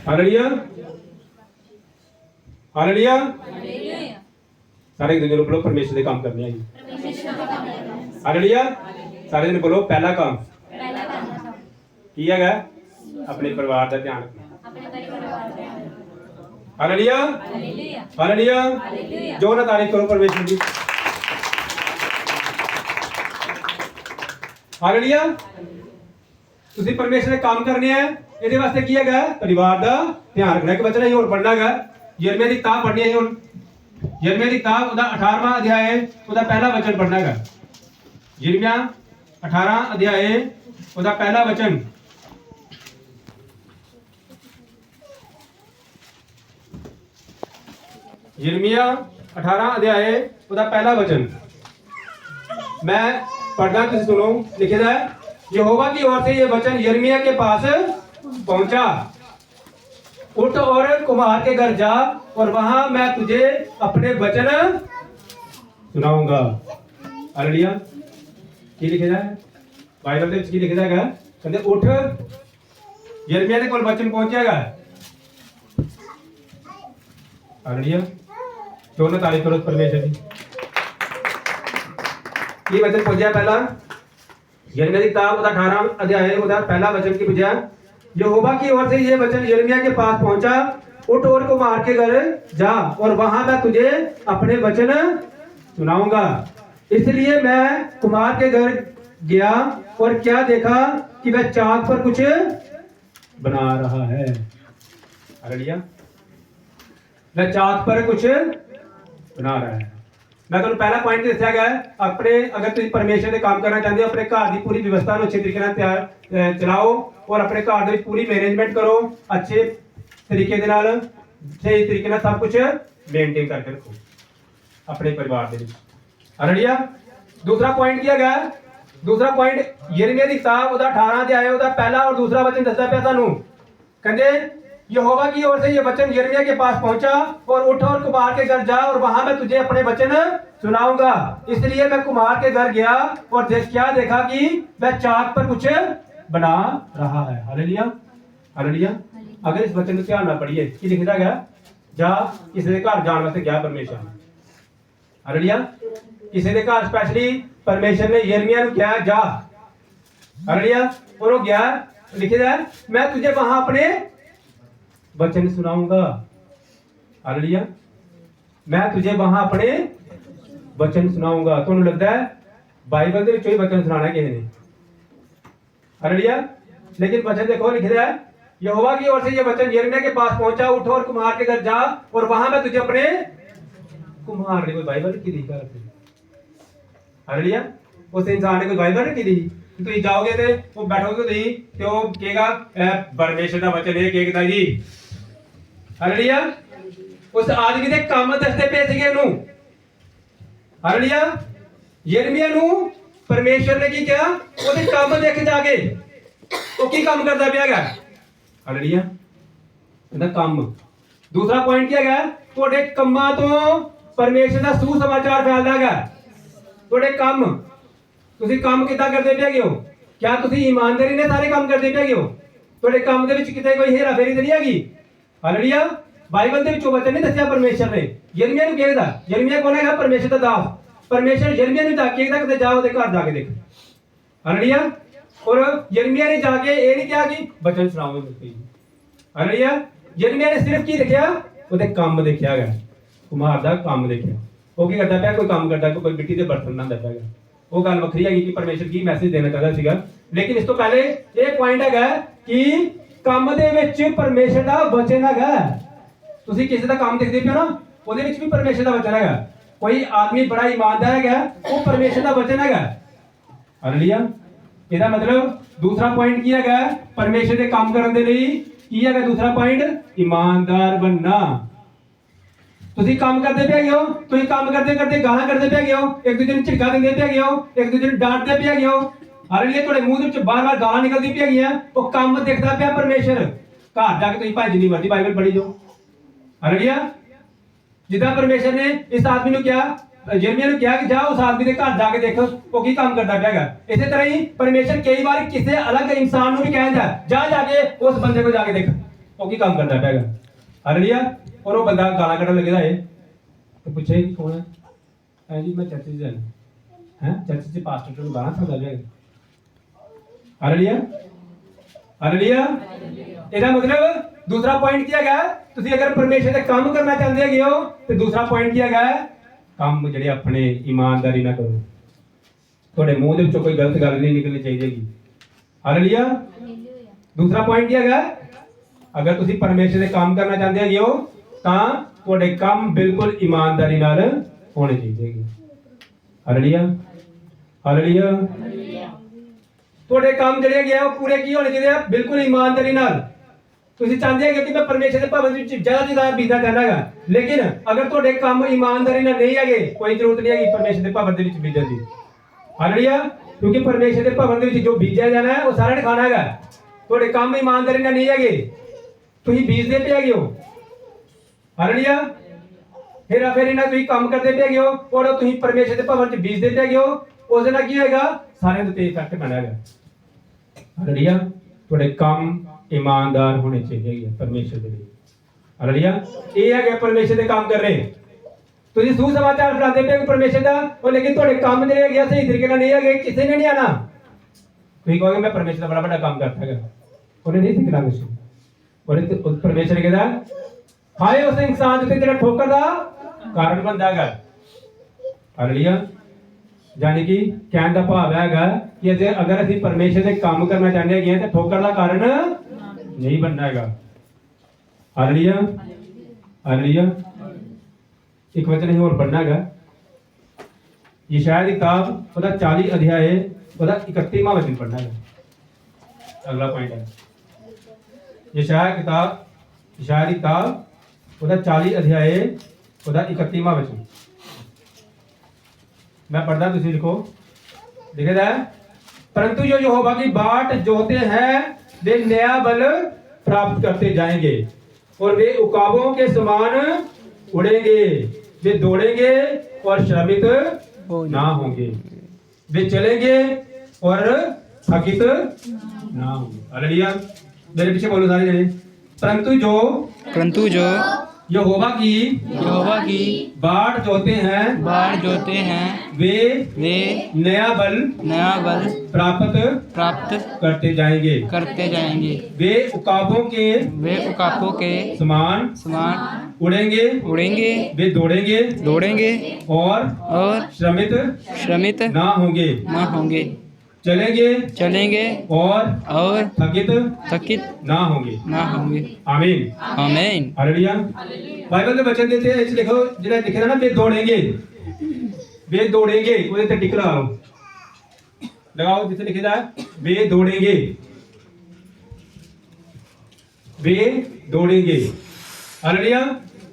हालेलुया हालेलुया, सारे एक दूसरे को बोलो परमेश्वर के काम करने हैं। हालेलुया, सारे जने बोलो पहला काम की है अपने परिवार का ध्यान रखना। हालेलुया हालेलुया, जो ना तारीफ करो परमेश्वर की। हालेलुया, ਤੁਸੀਂ परमेश्वर के काम करने हैं ਇਹਦੇ ਵਾਸਤੇ ਕੀ ਹੈਗਾ परिवार का ध्यान रखना। एक बचना ही और पढ़ना है यिर्मयाह की किताब पढ़नी है। ਹੁਣ यिर्मयाह की किताब ਉਹਦਾ 18वां अध्याय ਉਹਦਾ ਪਹਿਲਾ वचन पढ़ना है। यिर्मयाह 18 अध्याय ਉਹਦਾ ਪਹਿਲਾ वचन। यिर्मयाह 18 अध्याय ਉਹਦਾ ਪਹਿਲਾ वचन मैं पढ़ना, तुम सुनो। लिखे है यहोवा की ओर से ये वचन यिर्मयाह के पास पहुंचा, उठ और कुम्हार के घर जा और वहां मैं तुझे अपने वचन सुनाऊंगा। हालेलुया, की लिखे है बाइबल में, की लिखे है कहते उठ यिर्मयाह के कोल वचन पहुंचेगा। हालेलुया, दोनों तारीफ करो परमेश्वर की। ये वचन पहुंचा पहला यिर्मयाह की किताब 18 अध्याय पहला वचन की पूछा यहोवा की ओर से ये वचन यिर्मयाह के पास पहुंचा, उठ और कुम्हार के घर जा और वहां मैं तुझे अपने वचन सुनाऊंगा। इसलिए मैं कुम्हार के घर गया और क्या देखा कि वह चाक पर कुछ बना रहा है। हालेलुया, वह चाक पर कुछ बना रहा है। मैं तुम पहला पॉइंट दस्या गया अपने अगर तुम परमेश्वर के काम करना चाहते हो अपने घर की पूरी व्यवस्था अच्छे तरीके तैयार चलाओ और अपने घर पूरी मैनेजमेंट करो, अच्छे तरीके सही तरीके सब कुछ मेनटेन करके रखो अपने परिवार के। हालेलुया, दूसरा पॉइंट क्या गया, दूसरा पॉइंट यिर्मयाह की किताब 18 अध्याय पहला और दूसरा वचन दसदा पिया सानू कहंदे यहोवा की ओर से ये वचन यिर्मयाह के पास पहुंचा और उठ और कुम्हार के घर जा और वहां मैं तुझे अपने वचन सुनाऊंगा। इसलिए मैं कुम्हार के घर गया और क्या देखा कि वह चाक पर कुछ बना रहा है। हालेलुया हालेलुया, अगर इस वचन को ध्यान ना पढ़िए कि लिखा गया जा किसी के घर जाने वास्ते गया परमेश्वर। हालेलुया, किसी के घर स्पेशली परमेश्वर ने यिर्मयाह को कहा जा। हालेलुया, और वो गया, लिखे है मैं तुझे वहां अपने वचन सुनाऊंगा। हालेलुया, मैं तुझे वहां अपने वचन सुनाऊंगा। तो लगता है बाइबल के विचों ही वचन सुनाना है किसी ने। हालेलुया, लेकिन वचन देखो लिखे है यहोवा की ओर से ये वचन यिर्मयाह के पास पहुंचा, उठ और कुम्हार के घर जा और वहां मैं तुझे अपने कुम्हार ने कोई बाइबल की दी कर। हालेलुया, उस इंसान ने कोई बाइबल की दी तुम जाओगे तो वो बैठोगे तो वो कहेगा परमेश्वर का वचन है कहता जी। हालेलुया, उस आदमी के काम दसते पे सीगे नु। हालेलुया, यिर्मयाह नु परमेश्वर ने की किया ਉਹਦੇ ਕੰਮ ਦੇਖ ਜਾਗੇ ਉਹ ਕੀ ਕੰਮ ਕਰਦਾ ਪਿਆ ਹੈਗਾ। हालेलुया, ਇਹਦਾ ਕੰਮ ਦੂਸਰਾ ਪੁਆਇੰਟ ਕੀ ਹੈਗਾ? ਤੁਹਾਡੇ ਕੰਮਾਂ ਤੋਂ ਪਰਮੇਸ਼ਰ ਦਾ ਸੁਸਮਾਚਾਰ ਫੈਲਦਾ ਹੈਗਾ। ਤੁਹਾਡੇ ਕੰਮ, ਤੁਸੀਂ ਕੰਮ ਕਿੱਦਾਂ ਕਰਦੇ ਪਏ ਹੋ? ਕਿਆ ਤੁਸੀਂ ਇਮਾਨਦਾਰੀ ਨਾਲ ਸਾਰੇ ਕੰਮ ਕਰਦੇ ਪਏ ਹੋ? ਤੁਹਾਡੇ ਕੰਮ ਦੇ ਵਿੱਚ ਕਿਤੇ ਕੋਈ ਹੇਰਾ ਫੇਰੀ ਤਾਂ ਨਹੀਂ ਹੈਗੀ? ਹਾਲੇਲੂਇਆ। ਬਾਈਬਲ ਦੇ ਵਿੱਚੋਂ ਵਚਨ ਨਹੀਂ ਦੱਸਿਆ ਪਰਮੇਸ਼ਰ ਨੇ ਯਿਰਮੀਆ ਨੂੰ ਕਿਹਦਾ? ਯਿਰਮੀਆ ਕੌਣ ਹੈਗਾ? ਪਰਮੇਸ਼ਰ ਦਾ ਦਾਸ। ਪਰਮੇਸ਼ਰ ਯਿਰਮੀਆ ਨੂੰ ਜਾ ਕੇ ਕਹਿੰਦਾ ਕਿਤੇ ਜਾ ਉਹਦੇ ਘਰ ਜਾ ਕੇ ਦੇਖ। ਹਾਲੇਲੂਇਆ। ਔਰ ਯਿਰਮੀਆ ਨੇ ਜਾ ਕੇ ਇਹ ਨਹੀਂ ਕਿਹਾ ਕਿ ਵਚਨ ਸੁਣਾਓ ਮੈਨੂੰ। ਹਾਲੇਲੂਇਆ। ਯਿਰਮੀਆ ਨੇ ਸਿਰਫ ਕੀ ਦੇਖਿਆ? ਉਹਦੇ ਕੰਮ ਦੇਖਿਆ ਹੈਗਾ, ਕੁਮਾਰ ਦਾ ਕੰਮ ਦੇਖਿਆ। ਉਹ ਕੀ ਕਰਦਾ ਪਿਆ? ਕੋਈ ਕੰਮ ਕਰਦਾ, ਕੋਈ ਮਿੱਟੀ ਦੇ ਬਰਤਨ ਬਣਾਉਂਦਾ ਪਿਆ ਹੈਗਾ। ਉਹ ਗੱਲ ਵੱਖਰੀ ਹੈਗੀ ਕਿ ਪਰਮੇਸ਼ਰ ਕੀ ਮੈਸੇਜ ਦੇਣਾ ਚਾਹੁੰਦਾ ਸੀਗਾ। ਲੇਕਿਨ ਇਸ ਤੋਂ ਪਹਿਲੇ ਇਹ ਪੁਆਇੰਟ ਹੈਗਾ ਕਿ ਕੰਮ ਦੇ ਵਿੱਚ ਪਰਮੇਸ਼ਰ ਦਾ ਵਚਨ ਹੈਗਾ। ਤੁਸੀਂ ਕਿਸੇ ਦਾ ਕੰਮ ਦੇਖਦੇ ਪਿਓ ਨਾ, ਉਹਦੇ ਵਿੱਚ ਵੀ ਪਰਮੇਸ਼ਰ ਦਾ ਵਚਨ ਹੈਗਾ। ਕੋਈ ਆਦਮੀ ਬੜਾ ਇਮਾਨਦਾਰ ਹੈਗਾ, ਉਹ ਪਰਮੇਸ਼ਰ ਦਾ ਵਚਨ ਹੈਗਾ। ਹਾਲੇਲੂਇਆ। ਇਹਦਾ ਮਤਲਬ ਦੂਸਰਾ ਪੁਆਇੰਟ ਕੀ ਹੈਗਾ? ਪਰਮੇਸ਼ਰ ਦੇ ਕੰਮ ਕਰਨ ਦੇ ਲਈ ਕੀ ਹੈਗਾ ਦੂਸਰਾ ਪੁਆਇੰਟ? ਇਮਾਨਦਾਰ ਬਣਨਾ। ਤੁਸੀਂ ਕੰਮ ਕਰਦੇ ਪਏ ਹੋ, ਤੁਸੀਂ ਕੰਮ ਕਰਦੇ ਕਰਦੇ ਗਾਲਾਂ ਕੱਢਦੇ ਪਏ ਹੋ, ਇੱਕ ਦੂਜੇ ਨੂੰ ਝਿੜਕਾਂ ਦਿੰਦੇ ਪਏ ਹੋ, ਇੱਕ ਦੂਜੇ ਨੂੰ ਡਾਂਟਦੇ ਪਏ ਹੋ। ਹਾਲੇਲੂਇਆ। ਤੁਹਾਡੇ ਮੂੰਹ ਦੇ ਵਿੱਚ ਬਾਰ-ਬਾਰ ਗਾਲਾਂ ਨਿਕਲਦੀ ਪਈਆਂ ਹੈਗੀਆਂ, ਉਹ ਕੰਮ ਦੇਖਦਾ ਪਿਆ ਪਰਮੇਸ਼ਰ। ਘਰ ਜਾ ਕੇ ਤੁਸੀਂ ਭਾਵੇਂ ਜਿੰਨੀ ਮਰਜ਼ੀ ਬਾਈਬਲ ਪੜ੍ਹੀ ਜਾਓ। ਹਾਲੇਲੂਇਆ। ਜਿੱਦਾਂ ਪਰਮੇਸ਼ਰ ਨੇ ਇਸ ਆਦਮੀ ਨੂੰ ਕਿਹਾ, ਯਿਰਮੀਆ ਨੂੰ ਕਿਹਾ ਕਿ ਜਾ ਉਸ ਆਦਮੀ ਦੇ ਘਰ ਜਾ ਕੇ ਦੇਖ ਉਹ ਕੀ ਕੰਮ ਕਰਦਾ ਪਿਆ ਹੈਗਾ। ਇਸੇ ਤਰ੍ਹਾਂ ਹੀ ਪਰਮੇਸ਼ਰ ਕਈ ਵਾਰ ਕਿਸੇ ਅਲੱਗ ਇਨਸਾਨ ਨੂੰ ਵੀ ਕਹਿੰਦਾ ਜਾ ਕੇ ਉਸ ਬੰਦੇ ਕੋਲ ਜਾ ਕੇ ਦੇਖ ਉਹ ਕੀ ਕੰਮ ਕਰਦਾ ਪਿਆ ਹੈਗਾ। ਹਾਲੇਲੂਇਆ। ਔਰ ਉਹ ਬੰਦਾ ਗਾਲਾਂ ਕੱਢਣ ਲੱਗਦਾ ਹੈ ਤੇ ਪੁੱਛੇ ਕਿ ਕੌਣ ਹੈ? ਜੀ ਮੈਂ ਚਰਚ 'ਚ ਜਾਣਾ ਹੈ, ਚਰਚ 'ਚ ਪਾਸਟਰ ਨੂੰ ਗਾਲਾਂ ਕੱਢਦਾ ਪਿਆ। ਹਾਲੇਲੂਇਆ। ਹਾਲੇਲੂਇਆ। ਇਹਦਾ ਮਤਲਬ ਦੂਸਰਾ ਪੁਆਇੰਟ ਕੀ ਹੈਗਾ? ਤੁਸੀਂ ਅਗਰ ਪਰਮੇਸ਼ਰ ਦੇ ਕੰਮ ਕਰਨਾ ਚਾਹੁੰਦੇ ਹੈਗੇ ਹੋ ਤੇ ਦੂਸਰਾ ਪੁਆਇੰਟ ਕੀ ਹੈਗਾ? ਕੰਮ ਜਿਹੜੇ ਆਪਣੇ ਇਮਾਨਦਾਰੀ ਨਾਲ ਕਰੋ। ਤੁਹਾਡੇ ਮੂੰਹ ਦੇ ਵਿੱਚੋਂ ਕੋਈ ਗਲਤ ਗੱਲ ਨਹੀਂ ਨਿਕਲਣੀ ਚਾਹੀਦੀ ਹੈਗੀ। ਹਾਲੇਲੂਇਆ। ਦੂਸਰਾ ਪੁਆਇੰਟ ਕੀ ਹੈਗਾ? ਅਗਰ ਤੁਸੀਂ ਪਰਮੇਸ਼ਰ ਦੇ ਕੰਮ ਕਰਨਾ ਚਾਹੁੰਦੇ ਹੈਗੇ ਹੋ ਤਾਂ ਤੁਹਾਡੇ ਕੰਮ ਬਿਲਕੁਲ ਇਮਾਨਦਾਰੀ ਨਾਲ ਹੋਣੇ ਚਾਹੀਦੇ ਹੈਗੇ। ਹਾਲੇਲੂਇਆ। ਹਾਲੇਲੂਇਆ। ਤੁਹਾਡੇ ਕੰਮ ਜਿਹੜੇ ਹੈਗੇ ਆ ਉਹ ਪੂਰੇ ਕੀ ਹੋਣੇ ਚਾਹੀਦੇ ਆ? ਬਿਲਕੁਲ ਇਮਾਨਦਾਰੀ ਨਾਲ। ਤੁਸੀਂ ਚਾਹੁੰਦੇ ਹੈਗੇ ਕਿ ਮੈਂ ਪਰਮੇਸ਼ਰ ਦੇ ਭਵਨ ਵਿੱਚ ਜ਼ਿਆਦਾ ਬੀਤਣਾ ਚਾਹੁੰਦਾ ਹੈਗਾ, ਲੇਕਿਨ ਅਗਰ ਤੁਹਾਡੇ ਕੰਮ ਇਮਾਨਦਾਰੀ ਨਾਲ ਨਹੀਂ ਹੈਗੇ, ਕੋਈ ਜ਼ਰੂਰਤ ਨਹੀਂ ਹੈਗੀ ਪਰਮੇਸ਼ਰ ਦੇ ਭਵਨ ਦੇ ਵਿੱਚ ਬੀਜਣ ਦੀ। ਹਾਲੇਲੂਇਆ। ਕਿਉਂਕਿ ਪਰਮੇਸ਼ਰ ਦੇ ਭਵਨ ਦੇ ਵਿੱਚ ਜੋ ਬੀਜਿਆ ਜਾਣਾ ਹੈ ਉਹ ਸਾਰਿਆਂ ਨੇ ਖਾਣਾ ਹੈਗਾ। ਤੁਹਾਡੇ ਕੰਮ ਇਮਾਨਦਾਰੀ ਨਾਲ ਨਹੀਂ ਹੈਗੇ, ਤੁਸੀਂ ਬੀਜਦੇ ਪਏ ਹੈਗੇ ਹੋ। ਹਾਲੇਲੂਇਆ। ਫਿਰ ਇਹਨਾਂ ਤੁਸੀਂ ਕੰਮ ਕਰਦੇ ਪਏ ਹੋ ਔਰ ਤੁਸੀਂ ਪਰਮੇਸ਼ਰ ਦੇ ਭਵਨ 'ਚ ਬੀਜਦੇ ਪਏ ਹੈਗੇ ਹੋ, ਉਸ ਦੇ ਨਾਲ ਕੀ ਹੋਏਗਾ? ਸਾਰਿਆਂ ਦੇ ਉੱਤੇ ਇਫੈਕਟ ਪੈਣਾ ਹੈਗਾ। ਹਾਲੇਲੂਇਆ। ਤੁਹਾਡੇ ਕੰਮ ਇਮਾਨਦਾਰ ਹੋਣੇ ਚਾਹੀਦੇ ਹੈਗੇ ਪਰਮੇਸ਼ਰ ਦੇ ਲਈ। ਹਾਲੇਲੂਇਆ। ਇਹ ਹੈਗਾ ਪਰਮੇਸ਼ਰ ਦੇ ਕੰਮ ਕਰ ਰਹੇ। ਤੁਸੀਂ ਸੁਸਮਾਚਾਰ ਫੈਲਾਉਂਦੇ ਪਏ ਹੋ ਪਰਮੇਸ਼ਰ ਦਾ, ਉਹ ਲੇਕਿਨ ਤੁਹਾਡੇ ਕੰਮ ਜਿਹੜੇ ਹੈਗੇ ਸਹੀ ਤਰੀਕੇ ਨਾਲ ਨਹੀਂ ਹੈਗੇ, ਕਿਸੇ ਨੇ ਨਹੀਂ ਆਣਾ। ਤੁਸੀਂ ਕਹੋਗੇ ਮੈਂ ਪਰਮੇਸ਼ਰ ਦਾ ਬੜਾ ਵੱਡਾ ਕੰਮ ਕਰਦਾ ਹੈਗਾ, ਉਹਨੇ ਨਹੀਂ ਸਿੱਖਣਾ ਕੁਛ। ਉਹਨੇ ਪਰਮੇਸ਼ਰ ਕਹਿੰਦਾ ਹਾਏ ਉਸ ਇਨਸਾਨ ਦੇ ਜਿਹੜਾ ਠੋਕਰ ਦਾ ਕਾਰਨ ਬਣਦਾ ਹੈਗਾ। ਹਾਲੇਲੂਇਆ। ਯਾਨੀ ਕਿ ਕਹਿਣ ਦਾ ਭਾਵ ਹੈਗਾ ਕਿ ਅਗਰ ਅਸੀਂ ਪਰਮੇਸ਼ਰ ਦੇ ਕੰਮ ਕਰਨਾ ਚਾਹੁੰਦੇ ਹੈਗੇ ਤਾਂ ਠੋਕਰ ਦਾ ਕਾਰਨ ਨਹੀਂ ਬਣਨਾ ਹੈਗਾ। ਹਾਲੇਲੂਇਆ। ਹਾਲੇਲੂਇਆ। ਇੱਕ ਵਚਨ ਹੋਰ ਪੜ੍ਹਨਾ ਹੈਗਾ, ਯਸ਼ਾਇਆ ਦੀ ਕਿਤਾਬ ਉਹਦਾ 40 ਅਧਿਆਏ ਉਹਦਾ 31ਵਾਂ ਵਚਨ ਪੜ੍ਹਨਾ ਹੈ। ਅਗਲਾ ਪੁਆਇੰਟ ਹੈ ਯਸ਼ਾਇਆ ਦੀ ਕਿਤਾਬ ਉਹਦਾ 40 ਅਧਿਆਏ ਉਹਦਾ 31ਵਾਂ ਵਚਨ। मैं पढ़ता, तुम लिखो। लिखेगा परंतु जो यहोवा की बाट जोते हैं वे नया बल प्राप्त करते जाएंगे और वे उकाबों के समान उड़ेंगे, वे दौड़ेंगे और श्रमित ना होंगे, वे चलेंगे और थकित ना होंगे। हालेलुया। मेरे पीछे बोलो सारे जने। परंतु जो यहोवा की बाट जोते हैं वे नया बल प्राप्त करते जाएंगे वे उकाबों के समान उड़ेंगे वे दौड़ेंगे और श्रमित ना होंगे चलेंगे और थकित ना होंगे। आमीन। हालेलुया। बाइबल ਦੇ वचन देते हैं, लिखो ਜਿਹੜਾ लिखे ना वे दौड़ेंगे ਉਹਦੇ ਤੇ ਟਿਕ लगाओ जिसे लिखा है वे दौड़ेंगे। हालेलुया।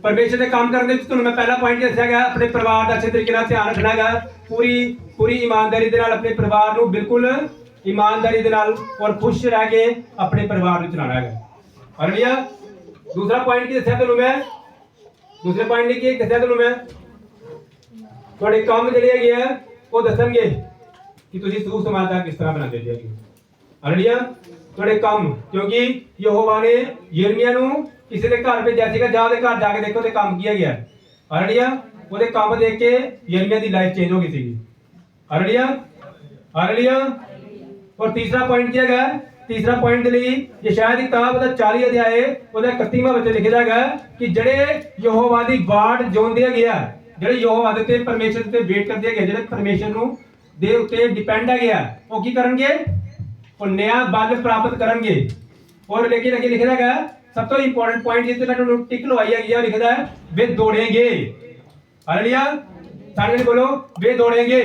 परमेश्वर ਦੇ ਕੰਮ ਕਰਨ ਦੇ ਵਿੱਚ ਤੁਹਾਨੂੰ ਮੈਂ ਪਹਿਲਾ ਪੁਆਇੰਟ ਦੱਸਿਆ ਗਿਆ, ਆਪਣੇ ਪਰਿਵਾਰ ਦਾ ਅੱਛੇ ਤਰੀਕੇ ਨਾਲ ਧਿਆਨ ਰੱਖਣਾ ਹੈਗਾ, ਪੂਰੀ ईमानदारी ਦੇ ਨਾਲ ਆਪਣੇ ਪਰਿਵਾਰ ਨੂੰ ਬਿਲਕੁਲ ईमानदारी ਦੇ ਨਾਲ ਔਰ ਖੁਸ਼ ਰਹਿ ਕੇ ਆਪਣੇ ਪਰਿਵਾਰ ਨੂੰ ਚਲਾਉਣਾ ਹੈਗਾ। ਹਾਲੇਲੂਇਆ। दूसरा पॉइंट की दस्या तैनूं मैं दूसरे पॉइंट ने की दस्या तैनूं मैं ਤੁਹਾਡੇ ਕੰਮ ਜਿਹੜੇ ਹੈਗੇ ਆ ਉਹ ਦੱਸਣਗੇ ਕਿ ਤੁਸੀਂ ਸੂਹ ਸਮਾਚਾਰ ਕਿਸ ਤਰ੍ਹਾਂ ਬਣਾਉਂਦੇ ਜੀ ਹਾਲੇਲੂਇਆ ਤੁਹਾਡੇ ਕੰਮ ਕਿਉਂਕਿ ਯਹੋਵਾ ਨੇ ਯਿਰਮੀਆ ਨੂੰ ਕਿਸੇ ਦੇ ਘਰ ਭੇਜਿਆ ਸੀਗਾ ਜਾ ਉਹਦੇ ਘਰ ਜਾ ਕੇ ਦੇਖੋ ਤੇ ਕੰਮ ਕੀ ਹੈਗਾ ਹਾਲੇਲੂਇਆ ਉਹਦੇ ਕੰਮ ਦੇਖ ਕੇ ਯਿਰਮੀਆ ਦੀ ਲਾਈਫ ਚੇਂਜ ਹੋ ਗਈ ਸੀਗੀ ਹਾਲੇਲੂਇਆ ਹਾਲੇਲੂਇਆ और तीसरा पॉइंट क्या है तीसरा पॉइंट ਦੇ ਲਈ ਯਸ਼ਾਇਆ ਦੀ ਕਿਤਾਬ ਦਾ 40 ਅਧਿਆਏ ਉਹਦਾ 31ਵਾਂ ਵਿੱਚ ਲਿਖਿਆ ਹੈਗਾ ਕਿ ਜਿਹੜੇ ਯਹੋਵਾ ਦੀ ਬਾੜ ਜੋਂਦੇ ਹੈਗੇ ਆ ਜਿਹੜੇ ਯਹੋਵਾ ਦੇ ਤੇ ਪਰਮੇਸ਼ਰ ਤੇ ਵੇਟ ਕਰਦੇ ਹੈਗੇ ਜਿਹੜੇ ਪਰਮੇਸ਼ਰ ਨੂੰ ਦੇ ਉੱਤੇ ਡਿਪੈਂਡ ਹੈਗੇ ਆ ਉਹ ਕੀ ਕਰਨਗੇ ਉਹ ਨਿਆ ਬਲ ਪ੍ਰਾਪਤ ਕਰਨਗੇ और लेकिन ਅੱਗੇ ਲਿਖਿਆ ਹੈਗਾ ਸਭ ਤੋਂ ਇੰਪੋਰਟੈਂਟ ਪੁਆਇੰਟ ਜਿਸ ਤੇ ਮੈਂ ਤੁਹਾਨੂੰ ਟਿਕ ਲਵਾਈ ਹੈਗੀ ਆ ਲਿਖਦਾ ਹੈ ਵੇ ਦੌੜेंगे ਹਾਲੇਲੂਇਆ सारे बोलो वे दौड़ेंगे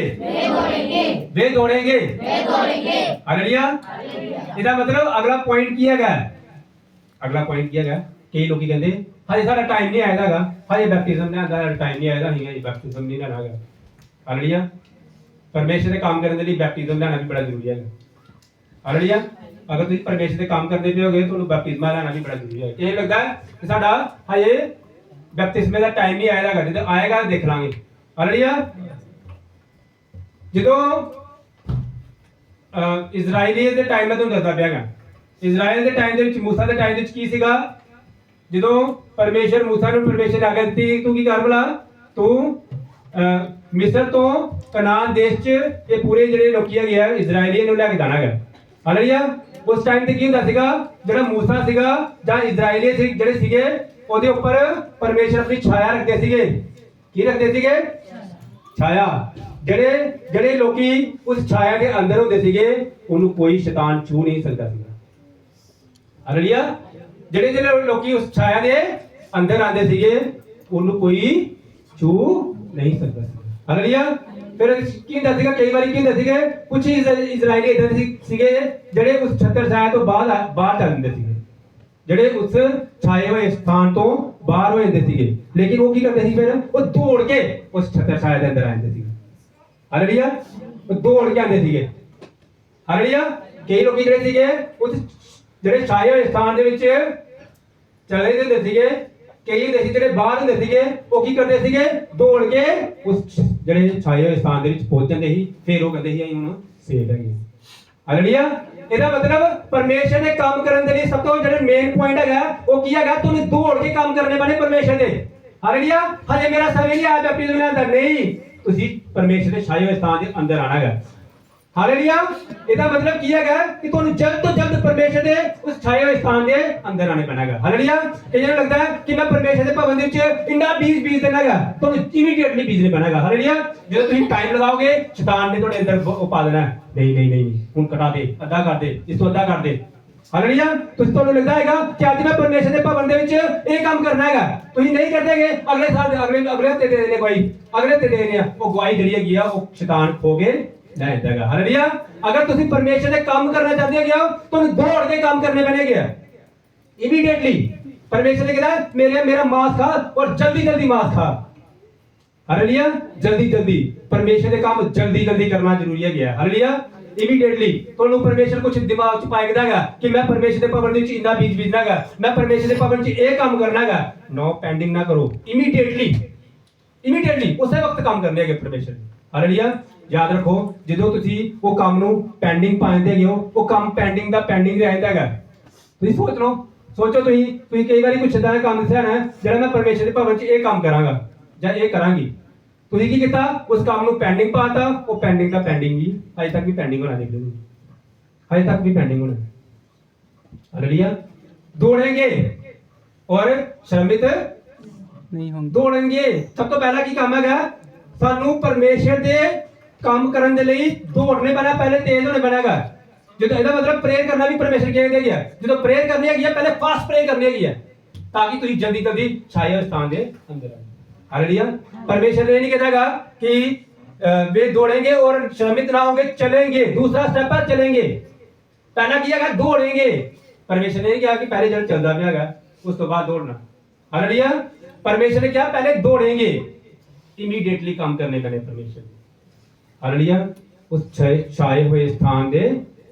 वे दौड़ेंगे हालेलुया इसका मतलब अगला पॉइंट किया गया अगला पॉइंट किया गया कई लोग कहते हजे सारा टाइम नहीं आएगा हजे बैप्टिज्म नहीं आता टाइम नहीं आएगा नहीं बैप्टिज्म नहीं लेना है हालेलुया परमेश्वर के काम करने के लिए बैप्टिज्म लेना भी बड़ा जरूरी है हालेलुया अगर तुम परमेश्वर के काम करते पे होगे तो बैप्टिज्म लेना भी बड़ा जरूरी है ये लगता है कि साडा हजे बैप्टिज्म का टाइम नहीं आएगा जब आएगा देख लांगे हालेलुया ਜਦੋਂ ਇਜ਼ਰਾਈਲੀ ਦੇ ਟਾਈਮ ਮੈਂ ਤੁਹਾਨੂੰ ਦੱਸਦਾ ਪਿਆਗਾ ਇਜ਼ਰਾਈਲ ਦੇ ਟਾਈਮ ਦੇ ਵਿੱਚ ਮੂਸਾ ਦੇ ਟਾਈਮ ਦੇ ਵਿੱਚ ਕੀ ਸੀਗਾ ਜਦੋਂ ਪਰਮੇਸ਼ਰ ਮੂਸਾ ਨੂੰ ਪਰਮੇਸ਼ਰ ਆਗਿਆ ਦਿੱਤੀ ਤੂੰ ਕੀ ਕਰ ਭਲਾ ਤੂੰ ਮਿਸਰ ਤੋਂ ਕਨਾਨ ਦੇਸ਼ 'ਚ ਇਹ ਪੂਰੇ ਜਿਹੜੇ ਲੋਕੀ ਹੈਗੇ ਆ ਇਜ਼ਰਾਈਲੀਆਂ ਨੂੰ ਲੈ ਕੇ ਜਾਣਾ ਹੈਗਾ ਹਾਲੇਲੂਇਆ ਉਸ ਟਾਈਮ ਤੇ ਕੀ ਹੁੰਦਾ ਸੀਗਾ ਜਿਹੜਾ ਮੂਸਾ ਸੀਗਾ ਜਾਂ ਇਜ਼ਰਾਈਲੀ ਸੀ ਜਿਹੜੇ ਸੀਗੇ ਉਹਦੇ ਉੱਪਰ ਪਰਮੇਸ਼ਰ ਆਪਣੀ ਛਾਇਆ ਰੱਖਦੇ ਸੀਗੇ ਕੀ ਰੱਖਦੇ ਸੀਗੇ ਛਾਇਆ ਜਿਹੜੇ ਲੋਕੀ ਉਸ ਛਾਇਆ ਦੇ ਅੰਦਰ ਹੁੰਦੇ ਸੀਗੇ ਉਹਨੂੰ ਕੋਈ ਸ਼ੈਤਾਨ ਛੂ ਨਹੀਂ ਸਕਦਾ ਸੀਗਾ ਹਾਲੇਲੂਇਆ ਜਿਹੜੇ ਲੋਕੀ ਉਸ ਛਾਇਆ ਦੇ ਅੰਦਰ ਆਉਂਦੇ ਸੀਗੇ ਉਹਨੂੰ ਕੋਈ ਛੂ ਨਹੀਂ ਸਕਦਾ ਸੀ ਹਾਲੇਲੂਇਆ ਫਿਰ ਕੀ ਹੁੰਦਾ ਸੀਗਾ ਕਈ ਵਾਰੀ ਕੀ ਹੁੰਦਾ ਸੀਗੇ ਕੁਝ ਇਜ਼ਰਾਈਲੀ ਇਦਾਂ ਸੀਗੇ ਜਿਹੜੇ ਉਸ ਛੱਤਰ ਛਾਇਆ ਤੋਂ ਬਾਹਰ ਚੱਲ ਜਾਂਦੇ ਸੀਗੇ ਜਿਹੜੇ ਉਸ ਛਾਏ ਹੋਏ ਸਥਾਨ ਤੋਂ ਬਾਹਰ ਹੋ ਜਾਂਦੇ ਸੀਗੇ ਲੇਕਿਨ ਉਹ ਕੀ ਕਰਦੇ ਸੀ ਫਿਰ ਉਹ ਦੌੜ ਕੇ ਉਸ ਛੱਤਰ ਛਾਇਆ ਦੇ ਅੰਦਰ ਆ ਜਾਂਦੇ ਸੀਗੇ ਹਾਲੇਲੂਇਆ ਉਹ ਦੌੜ ਕੇ ਆਉਂਦੇ ਸੀਗੇ ਹਾਲੇਲੂਇਆ ਕਈ ਲੋਕੀ ਜਿਹੜੇ ਸੀਗੇ ਉਸ ਜਿਹੜੇ ਛਾਏ ਹੋਏ ਸਥਾਨ ਦੇ ਵਿੱਚ ਚਲੇ ਜਾਂਦੇ ਸੀਗੇ ਕਈ ਹੁੰਦੇ ਸੀ ਜਿਹੜੇ ਬਾਹਰ ਹੁੰਦੇ ਸੀਗੇ ਉਹ ਕੀ ਕਰਦੇ ਸੀਗੇ ਦੌੜ ਕੇ ਉਸ ਜਿਹੜੇ ਛਾਏ ਹੋਏ ਸਥਾਨ ਦੇ ਵਿੱਚ ਪਹੁੰਚ ਜਾਂਦੇ ਸੀ ਫਿਰ ਉਹ ਕਹਿੰਦੇ ਸੀ ਅਸੀਂ ਹੁਣ ਸੇਫ ਹੈਗੇ ਹਾਲੇਲੂਇਆ ਇਹਦਾ ਮਤਲਬ ਪਰਮੇਸ਼ਰ ਦੇ ਕੰਮ ਕਰਨ ਦੇ ਲਈ ਸਭ ਤੋਂ ਜਿਹੜਾ ਮੇਨ ਪੁਆਇੰਟ ਹੈਗਾ ਉਹ ਕੀ ਹੈਗਾ ਤੁਹਾਨੂੰ ਦੌੜ ਕੇ ਕੰਮ ਕਰਨੇ ਪੈਣੇ ਪਰਮੇਸ਼ਰ ਦੇ ਹਾਲੇਲੂਇਆ ਹਜੇ ਮੇਰਾ ਸਮੇਂ ਨਹੀਂ ਆਇਆ ਬੈਪਟਿਜ਼ਮ ਲੈਣ ਦਾ ਨਹੀਂ ਤੁਸੀਂ ਪਰਮੇਸ਼ਰ ਦੇ ਛਾਏ ਹੋਏ ਸਥਾਨ ਦੇ ਅੰਦਰ ਆਣਾ ਹੈਗਾ ਹਾਲੇਲੂਇਆ ਇਹਦਾ ਮਤਲਬ ਕੀ ਹੈਗਾ ਕਿ ਤੁਹਾਨੂੰ ਜਲਦ ਤੋਂ ਜਲਦ ਪਰਮੇਸ਼ਰ ਦੇ ਉਸ ਛਾਏ ਹੋਏ ਸਥਾਨ ਦੇ ਅੰਦਰ ਆਣੇ ਪੈਣਾ ਹੈਗਾ ਹਾਲੇਲੂਇਆ ਇਹ ਜਿਹੜਾ ਲੱਗਦਾ ਹੈ ਕਿ ਮੈਂ ਪਰਮੇਸ਼ਰ ਦੇ ਭਵਨ ਦੇ ਵਿੱਚ ਇੰਨਾ ਬੀਜ ਦੇਣਾ ਹੈਗਾ ਤੁਹਾਨੂੰ ਇਮੀਡੀਏਟਲੀ ਬੀਜਣੇ ਪੈਣਾ ਹੈਗਾ ਹਾਲੇਲੂਇਆ ਜਦੋਂ ਤੁਸੀਂ ਟਾਈਮ ਲਗਾਓਗੇ ਸ਼ੈਤਾਨ ਨੇ ਤੁਹਾਡੇ ਅੰਦਰ ਉਹ ਪਾ ਦੇਣਾ ਨਹੀਂ ਹੁਣ ਕਟਾ ਦੇ ਅੱਧਾ ਕਰ ਦੇ ਇਸ ਤੋਂ ਅੱਧਾ ਕਰ ਦੇ ਹਾਲੇਲੂਇਆ ਤੁਹਾਨੂੰ ਲੱਗਦਾ ਹੈਗਾ ਕਿ ਅੱਜ ਮੈਂ ਪਰਮੇਸ਼ਰ ਦੇ ਭਵਨ ਦੇ ਵਿੱਚ ਇਹ ਕੰਮ ਕਰਨਾ ਹੈਗਾ ਤੁਸੀਂ ਨਹੀਂ ਕਰਦੇਗੇ ਅਗਲੇ ਸਾਲ ਅਗਲੇ ਹਫ਼ਤੇ ਦੇ ਦੇਣੇ ਕੋਈ ਅਗਲੇ ਹਫ਼ਤੇ ਦੇ ਦੇਣੇ ਆ ਉਹ ਗਵਾਹੀ ਜਿਹੜੀ ਹੈਗੀ ਆ ਉਹ ਸ਼ੈਤਾਨ ਖੋ ਕੇ ਲੈ ਜਾਂਦਾ ਹੈਗਾ ਹਾਲੇਲੂਇਆ ਅਗਰ ਤੁਸੀਂ ਪਰਮੇਸ਼ਰ ਦੇ ਕੰਮ ਕਰਨਾ ਚਾਹਦੇ ਹੈਗੇ ਹੋ ਤੁਹਾਨੂੰ ਦੌੜ ਕੇ ਕੰਮ ਕਰਨੇ ਪੈਣਗੇ ਇਮੀਡੀਏਟਲੀ ਪਰਮੇਸ਼ਰ ਨੇ ਕਿਹਾ ਮੇਰਾ ਮਾंस खा और जल्दी मांस खा हालेलुया जल्दी परमेश्वर ਦੇ ਕੰਮ जल्दी ਕਰਨਾ ਜ਼ਰੂਰੀ ਹੈ ਹਾਲੇਲੂਇਆ ਇਮੀਡੀਏਟਲੀ ਤੁਹਾਨੂੰ ਪਰਮੇਸ਼ਰ ਕੁਝ ਦਿਮਾਗ 'ਚ ਪਾਏਗਾ ਕਿ ਮੈਂ ਪਰਮੇਸ਼ਰ ਦੇ ਭਵਨ ਵਿੱਚ ਇੰਨਾ ਬੀਜ ਬੀਜਣਾਗਾ ਮੈਂ ਪਰਮੇਸ਼ਰ ਦੇ ਭਵਨ 'ਚ ਇਹ ਕੰਮ ਕਰਨਾਗਾ ਨੋ ਪੈਂਡਿੰਗ ਨਾ ਕਰੋ ਇਮੀਡੀਏਟਲੀ ਉਸੇ ਵਕਤ ਕੰਮ ਕਰਨੇ ਹੈਗੇ ਪਰਮੇਸ਼ਰ ਹਾਲੇਲੂਇਆ ਯਾਦ ਰੱਖੋ ਜਦੋਂ ਤੁਸੀਂ ਉਹ ਕੰਮ ਨੂੰ ਪੈਂਡਿੰਗ ਪਾਉਂਦੇ ਹੈਗੇ ਹੋ ਉਹ ਕੰਮ ਪੈਂਡਿੰਗ ਰਹਿੰਦਾ ਹੈਗਾ ਤੁਸੀਂ ਸੋਚੋ ਤੁਸੀਂ ਕਈ ਵਾਰੀ ਕੁਝ ਇਦਾਂ ਦਾ ਕੰਮ ਦੱਸਿਆ ਨਾ ਜਿਹੜਾ ਮੈਂ ਪਰਮੇਸ਼ਰ ਦੇ ਭਵਨ 'ਚ ਇਹ ਕੰਮ ਕਰਾਂਗਾ ਜਾਂ ਇਹ ਕਰਾਂਗੀ ਤੁਸੀਂ ਕੀ ਕੀਤਾ ਉਸ ਕੰਮ ਨੂੰ ਪੈਂਡਿੰਗ ਪਾਤਾ ਉਹ ਪੈਂਡਿੰਗ ਹੀ ਅਜੇ ਤੱਕ ਵੀ ਪੈਂਡਿੰਗ ਹੋਣਾ ਦੇਖਦੇ ਹੋ ਅਜੇ ਤੱਕ ਵੀ ਪੈਂਡਿੰਗ ਹੋਣਾ ਹਾਲੇਲੂਇਆ ਦੌੜेंगे और श्रमित नहीं होंगे दौड़ेंगे ਸਭ ਤੋਂ ਪਹਿਲਾ ਕੀ ਕੰਮ ਹੈਗਾ ਸਾਨੂੰ ਪਰਮੇਸ਼ਰ ਦੇ ਕੰਮ ਕਰਨ ਦੇ ਲਈ ਦੌੜਨੇ ਪੈਣਾ ਪਹਿਲੇ ਤੇਜ਼ ਹੋਣੇ ਪੈਣਾਗਾ ਜਦੋਂ ਇਹਦਾ ਮਤਲਬ ਪ੍ਰੇਅਰ ਕਰਨਾ ਵੀ ਪਰਮੇਸ਼ਰ ਕਹਿੰਦੇ ਹੈਗੇ ਆ ਜਦੋਂ ਪ੍ਰੇਅਰ ਕਰਨੀ ਹੈਗੀ ਆ ਪਹਿਲੇ ਫਾਸਟ ਪ੍ਰੇਅਰ ਕਰਨੀ ਹੈਗੀ ਆ ਤਾਂ ਕਿ ਤੁਸੀਂ ਜਲਦੀ ਛਾਏ ਹੋਏ ਸਥਾਨ ਦੇ ਅੰਦਰ ਆਓ हालेलुया परमेश्वर ने नहीं कहतागा कि वे दौड़ेंगे और श्रमित ना होंगे चलेंगे दूसरा स्टेप है चलेंगे पहला किया गया दौड़ेंगे परमेश्वर ने कहा कि पहले जब चलता भी हैगा उस तो बाद दौड़ना हालेलुया परमेश्वर ने क्या पहले दौड़ेंगे इमीडिएटली काम करने पड़े परमेश्वर हालेलुया उस छाए हुए स्थान दे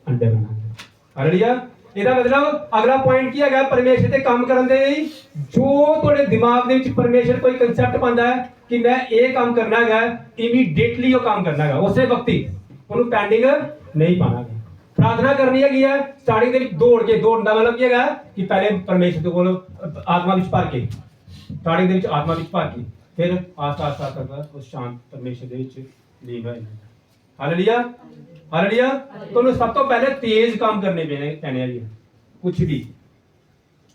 अंदर आना हालेलुया ਇਹਦਾ ਮਤਲਬ ਅਗਲਾ ਪੁਆਇੰਟ ਕੀ ਹੈਗਾ ਪਰਮੇਸ਼ਰ ਦੇ ਕੰਮ ਕਰਨ ਦੇ ਲਈ ਜੋ ਤੁਹਾਡੇ ਦਿਮਾਗ ਦੇ ਵਿੱਚ ਪਰਮੇਸ਼ਰ ਕੋਈ ਕਨਸੈਪਟ ਪਾਉਂਦਾ ਹੈ ਕਿ ਮੈਂ ਇਹ ਕੰਮ ਕਰਨਾ ਹੈਗਾ ਇਮੀਡੀਏਟਲੀ ਉਹ ਕੰਮ ਕਰਨਾ ਹੈਗਾ ਉਸੇ ਵਕਤੀ ਉਹਨੂੰ ਪੈਂਡਿੰਗ ਨਹੀਂ ਪਾਣਾ ਪ੍ਰਾਰਥਨਾ ਕਰਨੀ ਹੈਗੀ ਹੈ ਸਟਾਰਟਿੰਗ ਦੇ ਵਿੱਚ ਦੌੜਨ ਦਾ ਮਤਲਬ ਕੀ ਹੈਗਾ ਕਿ ਪਹਿਲੇ ਪਰਮੇਸ਼ਰ ਦੇ ਕੋਲ ਆਤਮਾ ਵਿੱਚ ਭਰ ਕੇ ਸਟਾਰਟਿੰਗ ਦੇ ਵਿੱਚ ਆਤਮਾ ਵਿੱਚ ਭਰ ਕੇ ਫਿਰ ਆਸਤਾ ਕਰਦਾ ਉਸ ਸ਼ਾਂਤ ਪਰਮੇਸ਼ਰ ਦੇ ਵਿੱਚ ਲੀਨ ਹੋ ਜਾਂਦਾ ਹਾਲੇਲੂਇਆ ਹਾਲੇਲੂਇਆ ਤੁਹਾਨੂੰ ਸਭ ਤੋਂ ਪਹਿਲੇ ਤੇਜ਼ ਕੰਮ ਕਰਨੇ ਪੈਣੇ ਹੈਗੇ ਕੁਝ ਵੀ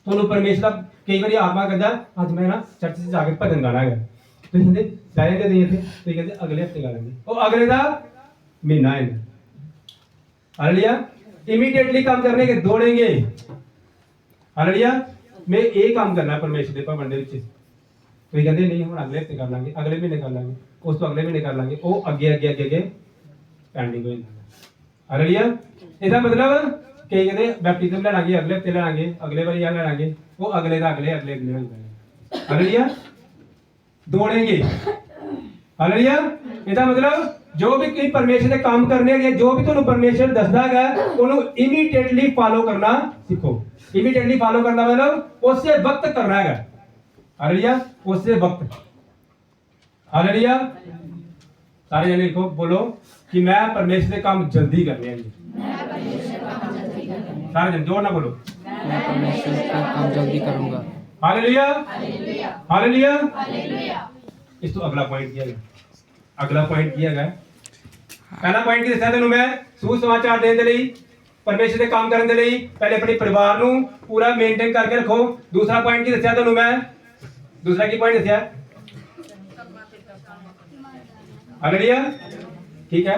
ਤੁਹਾਨੂੰ ਪਰਮੇਸ਼ਰ ਦਾ ਕਈ ਵਾਰੀ ਆਤਮਾ ਕਹਿੰਦਾ ਅੱਜ ਮੈਂ ਨਾ ਚਰਚ 'ਚ ਜਾ ਕੇ ਭਜਨ ਗਾਣਾ ਹੈਗਾ ਤੁਸੀਂ ਕਹਿੰਦੇ ਜਾਏ ਤੇ ਨਹੀਂ ਇੱਥੇ ਤੁਸੀਂ ਕਹਿੰਦੇ ਅਗਲੇ ਹਫਤੇ ਗਾ ਲਾਂਗੇ ਉਹ ਅਗਲੇ ਦਾ ਮਹੀਨਾ ਹੈ ਹਾਲੇਲੂਇਆ ਇਮੀਡੀਏਟਲੀ ਕੰਮ ਕਰਨੇ के दौड़ेंगे ਹਾਲੇਲੂਇਆ ਮੈਂ ਇਹ ਕੰਮ ਕਰਨਾ ਪਰਮੇਸ਼ਰ ਦੇ ਭਵਨ ਦੇ ਵਿੱਚ ਤੁਸੀਂ ਕਹਿੰਦੇ ਨਹੀਂ ਹੁਣ ਅਗਲੇ ਹਫਤੇ ਕਰ ਲਾਂਗੇ ਅਗਲੇ ਮਹੀਨੇ ਕਰ ਲਾਂਗੇ ਉਸ ਤੋਂ ਅਗਲੇ ਮਹੀਨੇ ਕਰ ਲਾਂਗੇ ਉਹ ਅੱਗੇ ਪੈਂਡਿੰਗ ਹੋ ਜਾਂਦਾ ਹਾਲੇਲੂਇਆ ਇਹਦਾ ਮਤਲਬ ਕਈ ਕਹਿੰਦੇ ਬੈਪਟਿਜ਼ਮ ਲੈ ਲਾਂਗੇ ਅਗਲੇ ਹਫਤੇ ਲੈ ਲਾਂਗੇ ਅਗਲੇ ਵਾਰੀ ਆ ਲੈ ਲਾਂਗੇ ਉਹ ਅਗਲੇ ਦਾ ਅਗਲੇ ਹੋ ਜਾਂਦਾ ਹਾਲੇਲੂਇਆ ਦੌੜेंगे ਹਾਲੇਲੂਇਆ ਇਹਦਾ ਮਤਲਬ ਜੋ ਵੀ ਕੋਈ ਪਰਮੇਸ਼ਰ ਦੇ ਕੰਮ ਕਰਨੇ ਹੈਗੇ ਜੋ ਵੀ ਤੁਹਾਨੂੰ ਪਰਮੇਸ਼ਰ ਦੱਸਦਾ ਹੈਗਾ ਉਹਨੂੰ ਇਮੀਡੀਏਟਲੀ ਫਾਲੋ ਕਰਨਾ ਸਿੱਖੋ ਇਮੀਡੀਏਟਲੀ ਫਾਲੋ ਕਰਨਾ ਮਤਲਬ ਉਸੇ ਵਕਤ ਕਰਨਾ ਹੈਗਾ ਹਾਲੇਲੂਇਆ ਉਸੇ ਵਕਤ ਹਾਲੇਲੂਇਆ ਸਾਰੇ ਜਣੇ ਲਿਖੋ ਬੋਲੋ कि मैं परमेश्वर के काम जल्दी करने हैं सारे जन जोर ना बोलो मैं परमेश्वर का काम जल्दी करूंगा हालेलुया हालेलुया हालेलुया इस तो अगला पॉइंट किया गया अगला पॉइंट किया गया पहला पॉइंट की दस्या तेनू मैं सुसमाचार देने दे लई परमेश्वर के काम करने दे लई पहले अपने परिवार नू पूरा मेंटेन करके रखो दूसरा पॉइंट की दस्या तेनू मैं दूसरा की पॉइंट दस्या हालेलुया ठीक है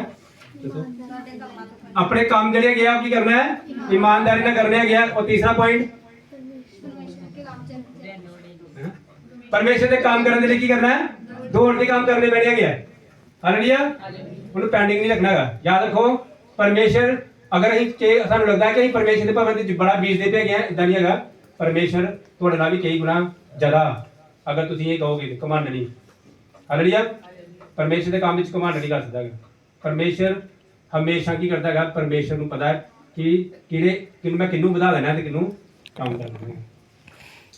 अपने काम जड़े गया की करना है ईमानदारी ना करने गया और तीसरा पॉइंट परमेश्वर के काम करने के लिए की करना है दौड़ के काम करने बैठा गया हालेलुया उन्हें पेंडिंग नहीं रखना है याद रखो परमेश्वर अगर सानू लगता है कि परमेश्वर के भवन बड़ा बीज दे पे गया इदा नहीं है परमेश्वर थोड़े नाल भी कई गुना ज्यादा अगर तुम ये कहोगे घमंड नहीं हालेलुया परमेश्वर के काम में घमंड नहीं कर सकता परमेश्वर हमेशा की करता है परमेश्वर ਨੂੰ ਪਤਾ ਹੈ ਕਿ ਕਿਹਨੂੰ ਮੈਂ ਕਿਹਨੂੰ ਵਧਾ ਦੇਣਾ ਤੇ ਕਿਹਨੂੰ ਕੰਮ ਕਰਨਾ ਹੈ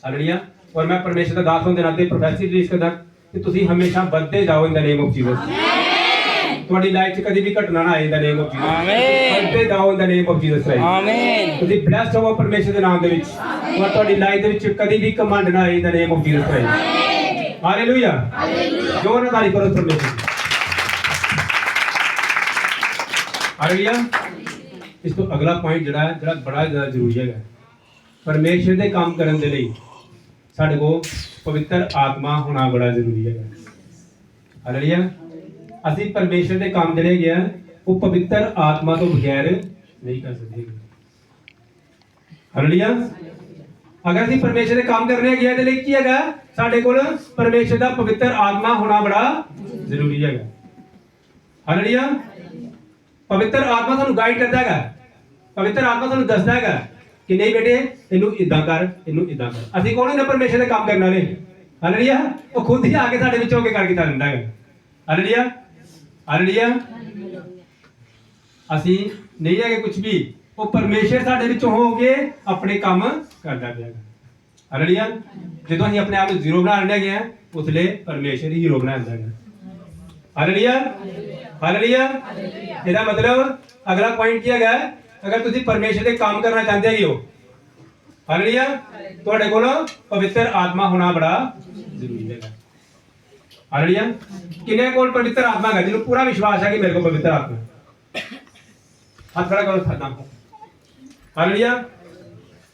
ਹਾਲੇਲੂਇਆ ਔਰ ਮੈਂ ਪਰਮੇਸ਼ਰ ਦਾ ਦਾਸ ਹੋਣ ਦੇ ਨਾਤੇ ਪ੍ਰੋਫੈਸੀ ਰਿਲੀਜ਼ ਕਰਦਾ ਕਿ ਤੁਸੀਂ ਹਮੇਸ਼ਾ ਵੱਧਦੇ ਜਾਓ in the name of Jesus amen ਤੁਹਾਡੀ ਲਾਈਫ 'ਚ ਕਦੀ ਵੀ ਘਟਨਾ ਨਾ ਆਏ in the name of Jesus amen ਵੱਧਦੇ ਜਾਓ in the name of Jesus Christ amen ਤੁਸੀਂ ਬਲੈਸਡ ਹੋਵੋ ਪਰਮੇਸ਼ਰ ਦੇ ਨਾਮ ਦੇ ਵਿੱਚ ਔਰ ਤੁਹਾਡੀ ਲਾਈਫ ਦੇ ਵਿੱਚ ਕਦੀ ਵੀ ਘਮੰਡ ਨਾ ਆਏ in the name of Jesus Christ amen hallelujah hallelujah ਜੋਰ ਨਾਲ ਤਾਰੀਫ ਕਰੋ ਪਰਮੇਸ਼ਰ हालेलुया इस तो अगला पॉइंट जड़ा बड़ा ज्यादा जरूरी है परमेश्वर के काम करने के लिए साडे को पवित्र आत्मा होना बड़ा जरूरी है हालेलुया असि परमेश्वर के काम जड़े गए वो पवित्र आत्मा तो बगैर नहीं कर सकते हालेलुया अगर असि परमेश्वर के काम करने गए तो की है साडे कोल परमेश्वर का पवित्र आत्मा होना बड़ा जरूरी है हालेलुया पवित्र आत्मा सानू गाइड करता है पवित्र आत्मा सानू दसदा है कि नहीं बेटे इनू इदां कर इनू इदां कर असि कौन है परमेश्वर दे काम करने वाले हालेलुया वो खुद ही आके साडे विच होके करके चल दिंदा है हालेलुया हालेलुया असि नहीं है कुछ भी वो परमेश्वर साडे विच होके अपने काम करदा पिया हालेलुया जदों असि अपने आप नू जीरो बना लेंगे हैं उसले परमेश्वर ही हीरो बना दिंदा है हालेलुया हालेलुया ਇਹਦਾ ਮਤਲਬ ਅਗਲਾ ਪੁਆਇੰਟ ਕੀ ਹੈਗਾ ਅਗਰ ਤੁਸੀਂ ਪਰਮੇਸ਼ਰ ਦੇ ਕੰਮ ਕਰਨਾ ਚਾਹੁੰਦੇ ਹੋ ਹਾਲੇਲੂਇਆ ਤੁਹਾਡੇ ਕੋਲ ਪਵਿੱਤਰ ਆਤਮਾ ਹੋਣਾ ਬੜਾ ਜ਼ਰੂਰੀ ਹੈਗਾ ਹਾਲੇਲੂਇਆ ਕਿੰਨੇ ਕੋਲ ਪਵਿੱਤਰ ਆਤਮਾ ਹੈ ਜਿਹਨੂੰ ਪੂਰਾ ਵਿਸ਼ਵਾਸ ਹੈ ਕਿ ਮੇਰੇ ਕੋਲ ਪਵਿੱਤਰ ਆਤਮਾ ਹੱਥ ਖੜਾ ਕਰੋ ਸਾਡਾ ਹਾਲੇਲੂਇਆ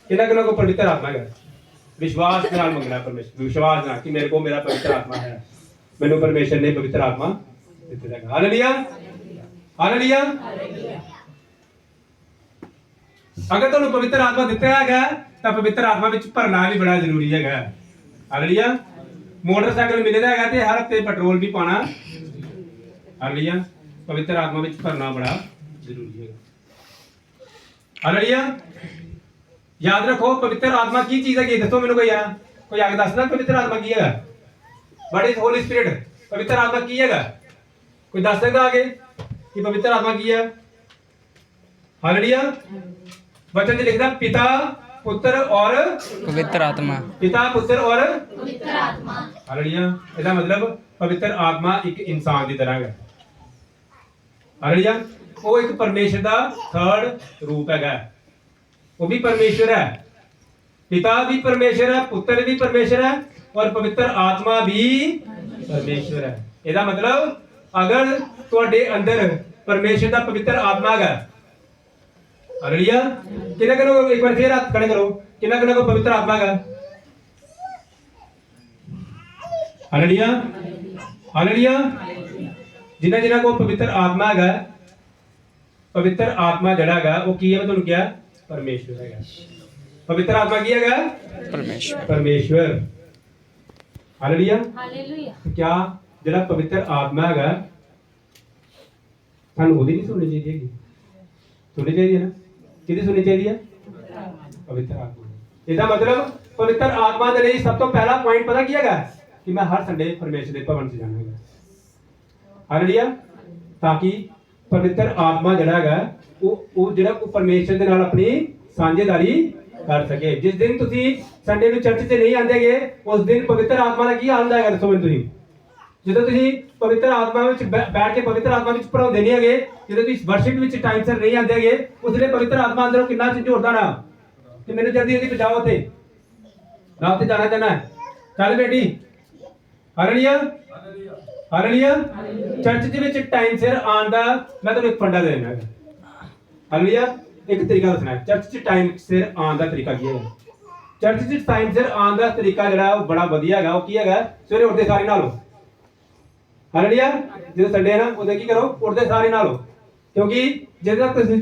ਕਿੰਨਾ ਕੋਲ ਪਵਿੱਤਰ ਆਤਮਾ ਹੈ ਵਿਸ਼ਵਾਸ ਨਾਲ ਮੰਗਣਾ ਪਰਮੇਸ਼ਰ ਵਿਸ਼ਵਾਸ ਨਾਲ ਕਿ ਮੇਰੇ ਕੋਲ ਮੇਰਾ ਪਵਿੱਤਰ ਆਤਮਾ ਹੈ ਮੈਨੂੰ ਪਰਮੇਸ਼ਰ ਨੇ ਪਵਿੱਤਰ ਆਤਮਾ ਦਿੱਤਾ ਹੈ ਹਾਲੇਲੂਇਆ हालेलुया अगर तुहानू पवित्र आत्मा दिता है तो पवित्र आत्मा विच भरना भी बड़ा जरूरी है हालेलुया मोटरसाइकिल मिलदा है ते हर हफ्ते पेट्रोल भी पाना हालेलुया पवित्र आत्मा विच भरना बड़ा जरूरी है हालेलुया याद रखो पवित्र आत्मा की चीज है दसो मैनू कोई आगे दसना पवित्र आत्मा की है व्हाट इज होली स्पिरिट पवित्र आत्मा की है कोई दस सकदा आगे कि पवित्र आत्मा की है हालेलुया वचन च लिखदा पिता पुत्र और पवित्र आत्मा। पिता पुत्र और पवित्र आत्मा। हालेलुया। ਇਹਦਾ ਮਤਲਬ ਪਵਿੱਤਰ ਆਤਮਾ ਇੱਕ ਇਨਸਾਨ ਦੀ ਤਰ੍ਹਾਂ ਹੈ। ਹਾਲੇਲੂਇਆ। ਉਹ ਇੱਕ ਪਰਮੇਸ਼ਰ ਦਾ ਥਰਡ ਰੂਪ ਹੈਗਾ। ਉਹ ਵੀ ਪਰਮੇਸ਼ਰ ਹੈ। पिता भी परमेश्वर है, पुत्र भी परमेश्वर है और पवित्र आत्मा भी परमेश्वर है। ਇਹਦਾ ਮਤਲਬ अगर ਤੁਹਾਡੇ ਅੰਦਰ परमेश्वर ਦਾ पवित्र आत्मा है, हालेलुया। किन्ना किन्ना को एक बार फिर हाथ खड़े करो, किन्ना किन्ना को पवित्र आत्मा है? Hallelujah, hallelujah. जिन्ना जिन्ना को पवित्र आत्मा है, पवित्र आत्मा जड़ा है वो की है? मैं तुहानू क्या परमेश्वर है। पवित्र आत्मा की है? परमेश्वर। परमेश्वर। हालेलुया। ਹਾਲੇਲੂਇਆ। क्या जड़ा पवित्र आत्मा है ਸਾਨੂੰ ਉਹਦੀ ਨਹੀਂ ਸੁਣਨੀ ਚਾਹੀਦੀ ਹੈਗੀ, ਸੁਣਨੀ ਚਾਹੀਦੀ ਹੈ ਨਾ? ਕਿਹਦੀ ਸੁਣਨੀ ਚਾਹੀਦੀ ਹੈ? ਪਵਿੱਤਰ ਆਤਮਾ। ਇਹਦਾ ਮਤਲਬ ਪਵਿੱਤਰ ਆਤਮਾ ਦੇ ਲਈ ਸਭ ਤੋਂ ਪਹਿਲਾ ਪੁਆਇੰਟ ਪਤਾ ਕੀ ਹੈਗਾ? ਕਿ ਮੈਂ ਹਰ ਸੰਡੇ ਪਰਮੇਸ਼ਰ ਦੇ ਭਵਨ 'ਚ ਜਾਣਾ ਹੈਗਾ। ਹਾਲੇਲੂਇਆ। ਤਾਂ ਕਿ ਪਵਿੱਤਰ ਆਤਮਾ ਜਿਹੜਾ ਹੈਗਾ ਉਹ ਜਿਹੜਾ ਪਰਮੇਸ਼ਰ ਦੇ ਨਾਲ ਆਪਣੀ ਸਾਂਝੇਦਾਰੀ ਕਰ ਸਕੇ। ਜਿਸ ਦਿਨ ਤੁਸੀਂ ਸੰਡੇ ਨੂੰ ਚਰਚ 'ਚ ਨਹੀਂ ਆਉਂਦੇਗੇ ਉਸ ਦਿਨ ਪਵਿੱਤਰ ਆਤਮਾ ਦਾ ਕੀ ਹਾਲ ਹੁੰਦਾ ਹੈਗਾ ਦੱਸੋ ਮੈਨੂੰ ਤੁਸੀਂ? ਜਦੋਂ ਤੁਸੀਂ ਪਵਿੱਤਰ ਆਤਮਾ ਵਿੱਚ ਬੈਠ ਕੇ ਪਵਿੱਤਰ ਆਤਮਾ ਵਿੱਚ ਭਰਾਉਂਦੇ ਨਹੀਂ ਹੈਗੇ, ਜਦੋਂ ਤੁਸੀਂ ਵਰਸ਼ਿਪ ਵਿੱਚ ਟਾਈਮ ਸਿਰ ਨਹੀਂ ਆਉਂਦੇ ਹੈਗੇ, ਉਸ ਵੇਲੇ ਪਵਿੱਤਰ ਆਤਮਾ ਅੰਦਰੋਂ ਕਿੰਨਾ ਝੰਜੋੜਦਾ ਨਾ ਕਿ ਮੈਨੂੰ ਜਲਦੀ ਜਲਦੀ ਪਹੁੰਚਾਓ ਉੱਥੇ, ਨਾ ਉੱਥੇ ਜਾਣਾ ਚਾਹਨਾ ਹੈ। ਚੱਲ ਬੇਟੀ। Hallelujah, hallelujah. ਚਰਚ ਦੇ ਵਿੱਚ ਟਾਈਮ ਸਿਰ ਆਉਣ ਦਾ ਮੈਂ ਤੁਹਾਨੂੰ ਇੱਕ ਫੰਡਾ ਦੇ ਦੇਣਾ ਹੈਗਾ। ਹਾਲੇਲੂਇਆ। ਇੱਕ ਤਰੀਕਾ ਦੱਸਣਾ ਹੈ ਚਰਚ 'ਚ ਟਾਈਮ ਸਿਰ ਆਉਣ ਦਾ ਤਰੀਕਾ ਕੀ ਹੈਗਾ। ਚਰਚ 'ਚ ਟਾਈਮ ਸਿਰ ਆਉਣ ਦਾ ਤਰੀਕਾ ਜਿਹੜਾ ਉਹ ਬੜਾ ਵਧੀਆ ਹੈਗਾ। ਉਹ ਕੀ ਹੈਗਾ? ਸਵੇਰੇ ਉੱਠਦੇ ਸਾਰੇ ਨਾਲੋਂ। ਹਾਲੇਲੂਇਆ। ਜਦੋਂ ਸੰਡੇ ਹੈ ਨਾ ਉਹਦੇ ਕੀ ਕਰੋ? ਉੱਠਦੇ ਸਾਰੇ ਨਾਲੋਂ, ਕਿਉਂਕਿ ਜਦੋਂ ਤੁਸੀਂ